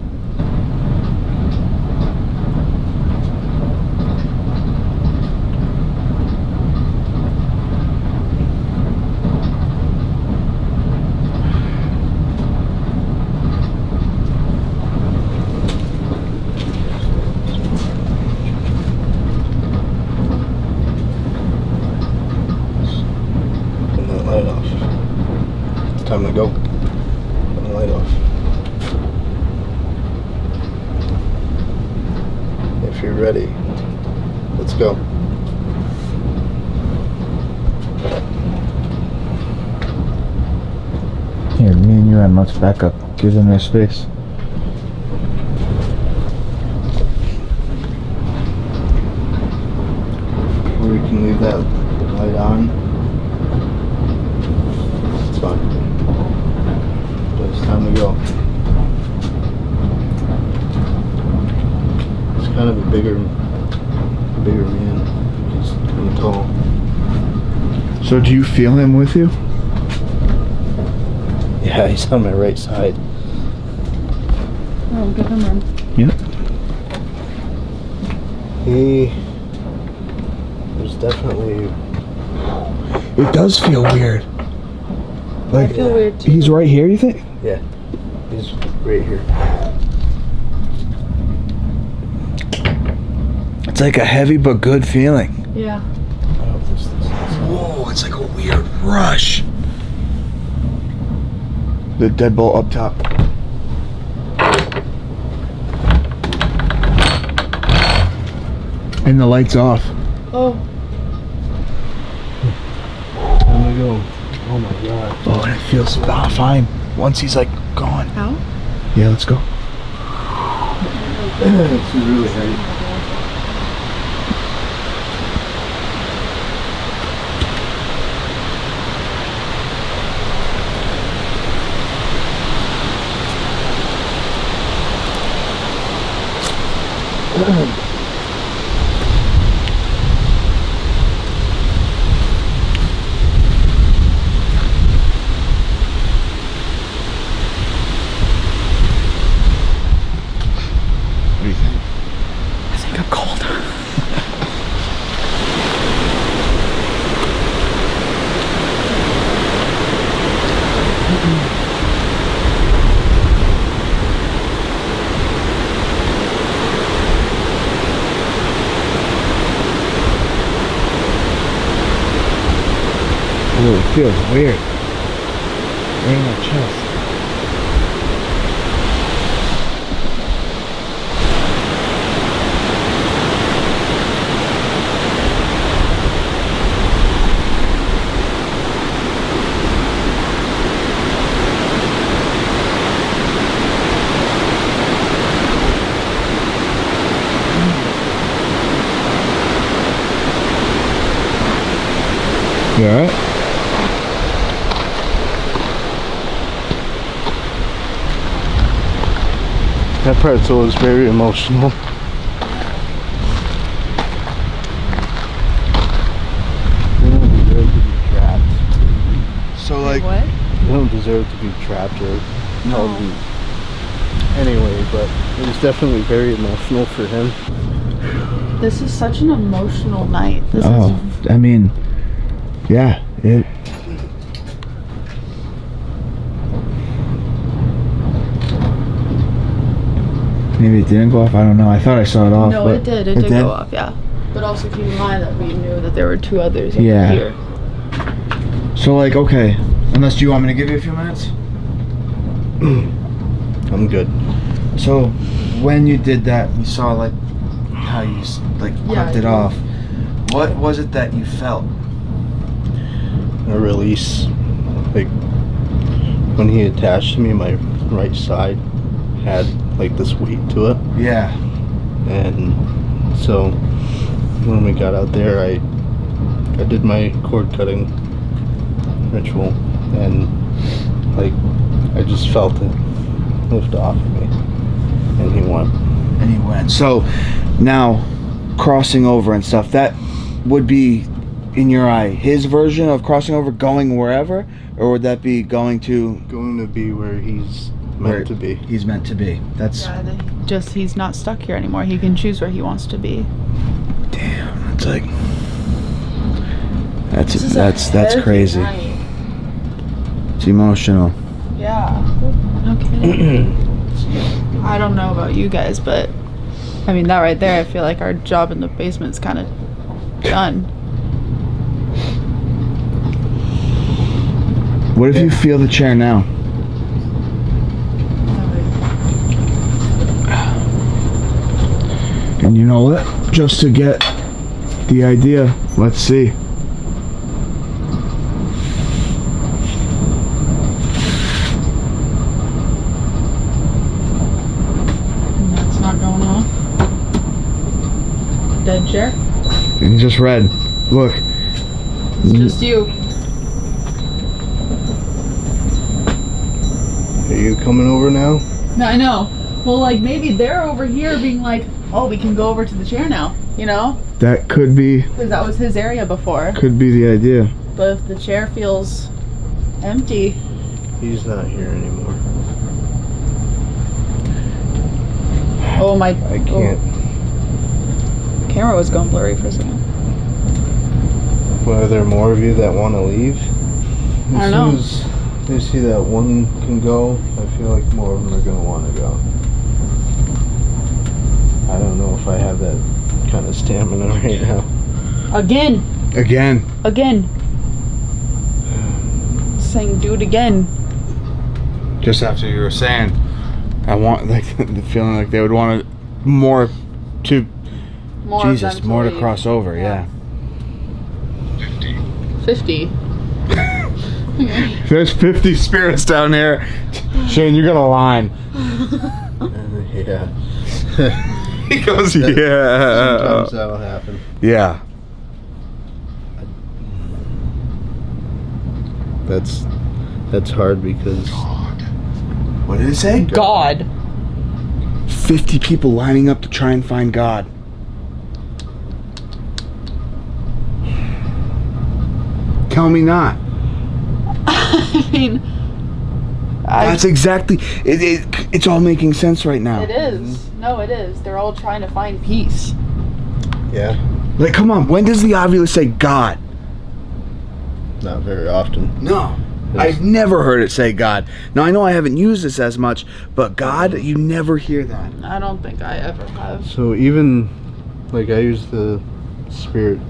Turn that light off. It's time to go. Turn the light off. If you're ready, let's go. Here, me and you, and let's back up. Give them their space. Or we can leave that light on. It's fine. But it's time to go. It's kind of a bigger man. He's kind of tall. So do you feel him with you? Yeah, he's on my right side. Oh, give him room. Yep. He was definitely. It does feel weird. Like, I feel weird too. he's right here, you think? Yeah. He's right here. It's like a heavy but good feeling. Yeah. Whoa, it's like a weird rush. The deadbolt up top. And the light's off. Oh. Time to go. Oh my god. Oh, and it feels fine. Once he's like gone. How? Yeah, let's go. This is really heavy. What do you think? I think I'm cold. Oh, it feels weird. Right in my chest. You alright? That part's always very emotional. They don't deserve to be trapped. So like, What? They don't deserve to be trapped or held in anyway, but it was definitely very emotional for him. This is such an emotional night. This I mean, yeah, it. Maybe it didn't go off. I don't know. I thought I saw it off. No, but it did. It did go off, yeah. But also keep in mind that we knew that there were two others over Yeah. here. So like, okay, unless do you want me to give you a few minutes? I'm good. So when you did that, we saw like how you like Yeah, clipped it I off. What was it that you felt? A release. Like when he attached me, my right side had like this weight to it. Yeah. And so when we got out there, I did my cord cutting ritual, and like I just felt it lift off of me, and he went. And he went. So now crossing over and stuff, that would be in your eye his version of crossing over, going wherever, or would that be going to be where he's where meant to be. He's meant to be. That's Just he's not stuck here anymore. He can choose where he wants to be. damn. That's like that's This is that's heavy crazy. night. It's emotional. Yeah. Okay. I don't know about you guys, but I mean that right there. I feel like our job in the basement's kind of done. What if you feel the chair now? And you know what? Just to get the idea, let's see. That's not going off. Dead chair. And you just read. Look. It's just you. Are you coming over now? No, I know. Well, like maybe they're over here being like, oh, we can go over to the chair now. You know? That could be Because that was his area before. the idea. But if the chair feels empty, He's not here anymore. oh my! I can't. Oh, camera was going blurry for a second. Well, are there more of you that want to leave? I don't know. As You see that one can go, I feel like more of them are going to want to go. I don't know if I have that kind of stamina right now. Again. Again. Saying do it again. Just after you were saying, I want, like, the feeling like they would want more to, More Jesus, more to cross over, yeah. 50. There's 50 spirits down here. Shane, you're gonna line. Yeah. He goes, yeah. Sometimes that'll happen. Yeah. That's hard because... What did it say? God. 50 people lining up to try and find God. Tell me not. I mean, that's exactly it's all making sense right now. It is. No, it is. They're all trying to find peace. Yeah. Like, come on, when does the Ovilus say God? Not very often. No. I've never heard it say God. Now, I know I haven't used this as much, but God, you never hear that. I don't think I ever have. So even, like, I use the spirit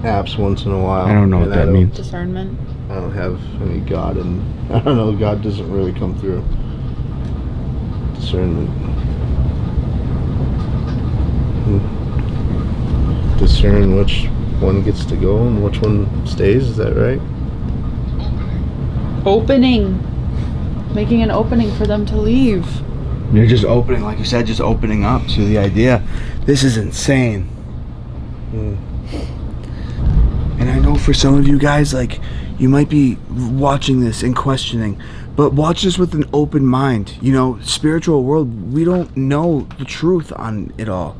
apps once in a while. I don't know what that means. Discernment. I don't have any God, and I don't know, God doesn't really come through. Discernment. Discern which one gets to go and which one stays, is that right? Opening. Making an opening for them to leave. You're just opening, like you said, just opening up to the idea. This is insane. And I know for some of you guys, like, you might be watching this and questioning, but watch this with an open mind. You know, spiritual world, we don't know the truth on it all.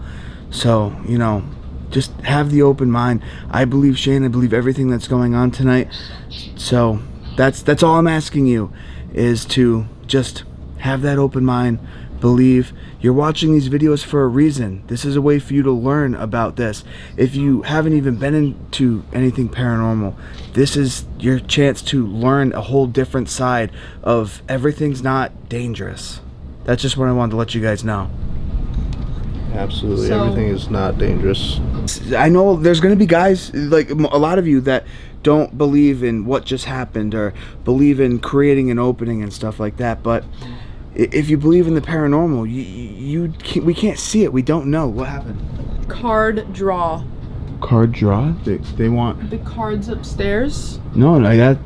So, you know, just have the open mind. I believe Shane, I believe everything that's going on tonight. So that's all I'm asking you, is to just have that open mind, believe. You're watching these videos for a reason. This is a way for you to learn about this. If you haven't even been into anything paranormal, this is your chance to learn a whole different side of everything's not dangerous. That's just what I wanted to let you guys know. Absolutely, So, everything is not dangerous. I know there's going to be guys, like a lot of you, that don't believe in what just happened or believe in creating an opening and stuff like that, but if you believe in the paranormal, we can't see it. We don't know what happened. Card draw. Card draw? They want The cards upstairs. no, that.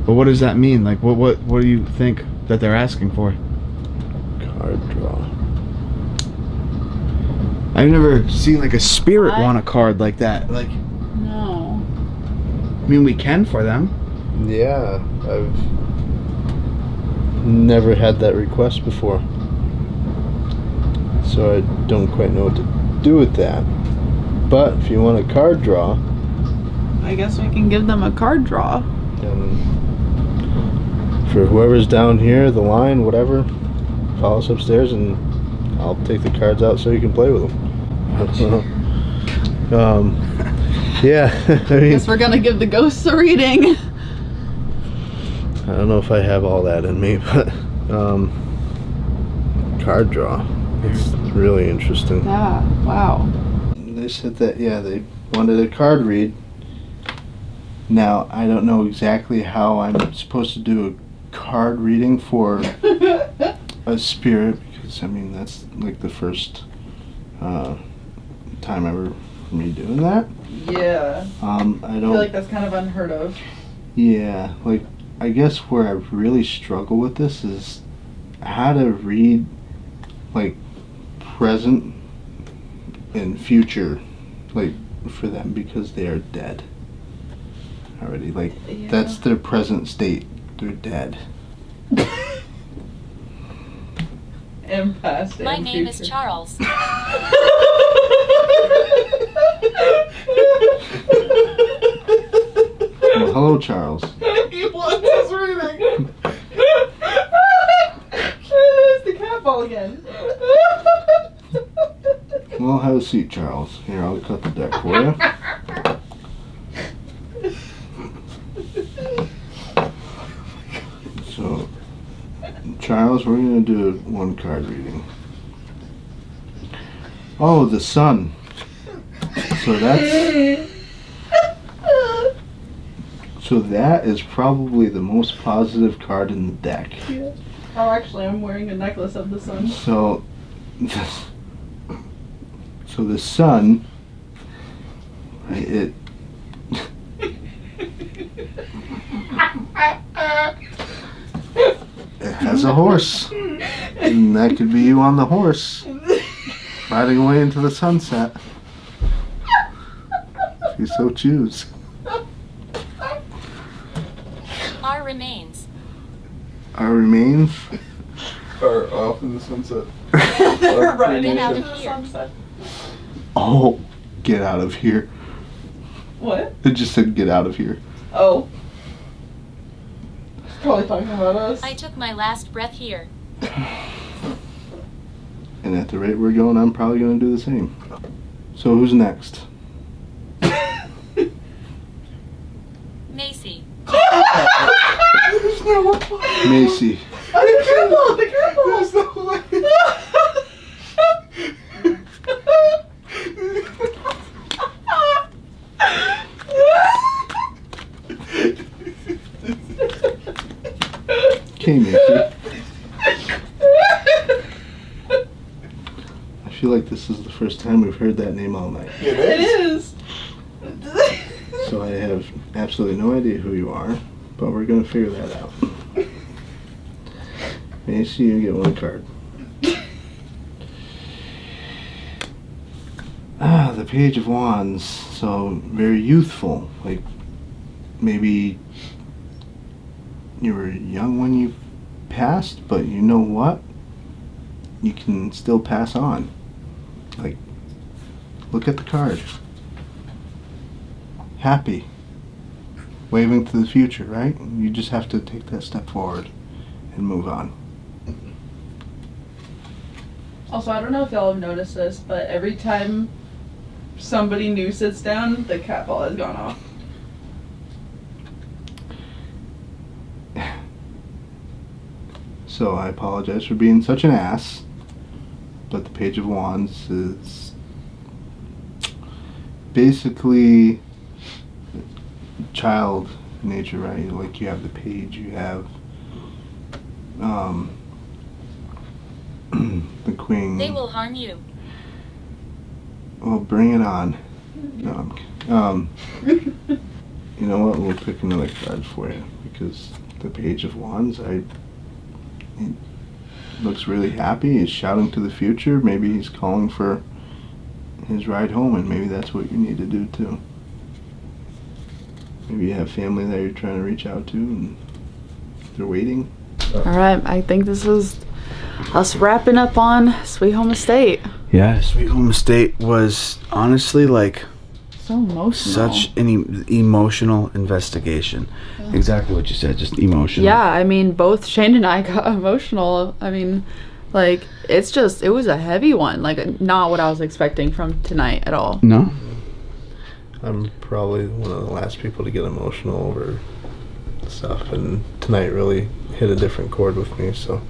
But what does that mean? Like, what do you think that they're asking for? Card draw. I've never seen like a spirit want a card like that. Like, No. I mean, we can for them. Yeah, I've never had that request before, so I don't quite know what to do with that. But if you want a card draw, I guess we can give them a card draw. then for whoever's down here, the line, whatever, call us upstairs and I'll take the cards out so you can play with them. Yeah, I mean, Guess we're gonna give the ghosts a reading. I don't know if I have all that in me, but card draw. It's really interesting. Yeah. Wow. They said that, yeah, they wanted a card read. Now, I don't know exactly how I'm supposed to do a card reading for a spirit, because, I mean, that's like the first time ever for me doing that. Yeah. I don't... I feel like that's kind of unheard of. Yeah, like, I guess where I really struggle with this is how to read, like, present and future, like, for them, because they are dead already. Like, that's their present state. They're dead. And past. My name is Charles. Well, hello, Charles. He wants his reading. There's the cat ball again. Well, have a seat, Charles. Here, I'll cut the deck for you. Miles, we're going to do one card reading. Oh, the sun. So that is probably the most positive card in the deck. Yeah. Oh, actually, I'm wearing a necklace of the sun. So the sun, it has a horse, and that could be you on the horse, riding away into the sunset, if you so choose. Our remains. Our remains Or off in the sunset. Get out of here. Oh, get out of here. What? It just said get out of here. Oh. It's probably talking about us. I took my last breath here. And at the rate we're going, I'm probably going to do the same. So who's next? Macy. Macy. Oh, the cripple! The cripple! Okay, Macy. I feel like this is the first time we've heard that name all night. It is. So I have absolutely no idea who you are, but we're going to figure that out. Macy, you get one card. The Page of Wands. So very youthful. Like maybe you were young when you passed, but you know what? You can still pass on. Like, look at the card. Happy. Waving to the future, right? You just have to take that step forward and move on. Also, I don't know if y'all have noticed this, but every time somebody new sits down, the cat ball has gone off. So I apologize for being such an ass, but the Page of Wands is basically child nature, right? Like you have the page, you have the queen. They will harm you. Well, bring it on. No, I'm kidding. You know what? We'll pick another card for you because the Page of Wands, he looks really happy. He's shouting to the future. Maybe he's calling for his ride home, and maybe that's what you need to do too. Maybe you have family that you're trying to reach out to, and they're waiting. All right, I think this is us wrapping up on Sweet Home Estate. Yeah, Sweet Home Estate was honestly like So emotional. such an emotional investigation. Yeah. Exactly what you said, just emotional. Yeah, I mean, both Shane and I got emotional. I mean, like, it was a heavy one. Like, not what I was expecting from tonight at all. No? I'm probably one of the last people to get emotional over stuff, and tonight really hit a different chord with me, so.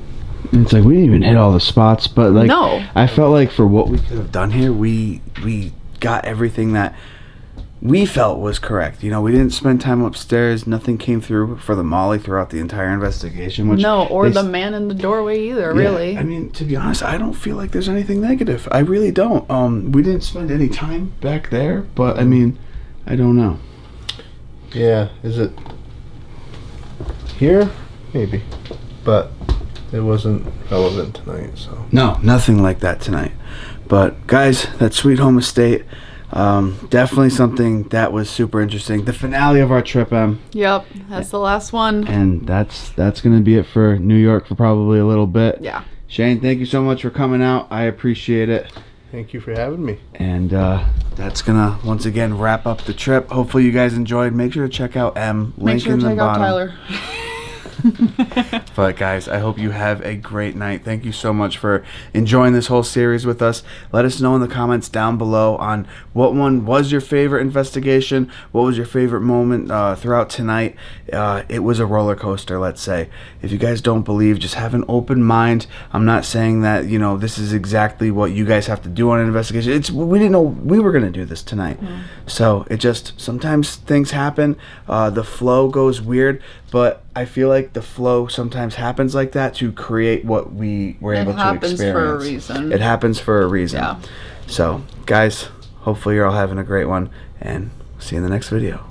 It's like we didn't even hit all the spots, but like No. I felt like for what we could have done here, we got everything that we felt was correct. You know, we didn't spend time upstairs. Nothing came through for the Molly throughout the entire investigation. Which No, or the man in the doorway either, really. I mean, to be honest, I don't feel like there's anything negative. I really don't. We didn't spend any time back there, but I mean, I don't know. Yeah, is it here? Maybe. But it wasn't relevant tonight, so. No, nothing like that tonight. But guys, that Sweet Home Estate, definitely something that was super interesting. The finale of our trip, Yep, that's the last one. and that's gonna be it for New York for probably a little bit. Yeah. Shane, thank you so much for coming out. I appreciate it. Thank you for having me. And that's gonna once again wrap up the trip. Hopefully you guys enjoyed. Make sure to check out M. Make Link sure in to the check out bottom. Tyler. But guys, I hope you have a great night. Thank you so much for enjoying this whole series with us. Let us know in the comments down below on what one was your favorite investigation, what was your favorite moment throughout tonight. It was a roller coaster, let's say. If you guys don't believe, just have an open mind. I'm not saying that, you know, this is exactly what you guys have to do on an investigation. We didn't know we were going to do this tonight. So it just, sometimes things happen. The flow goes weird, but I feel like the flow sometimes happens like that to create what we were able to experience. It happens for a reason. It happens for a reason. Yeah. So, guys, hopefully you're all having a great one, and see you in the next video.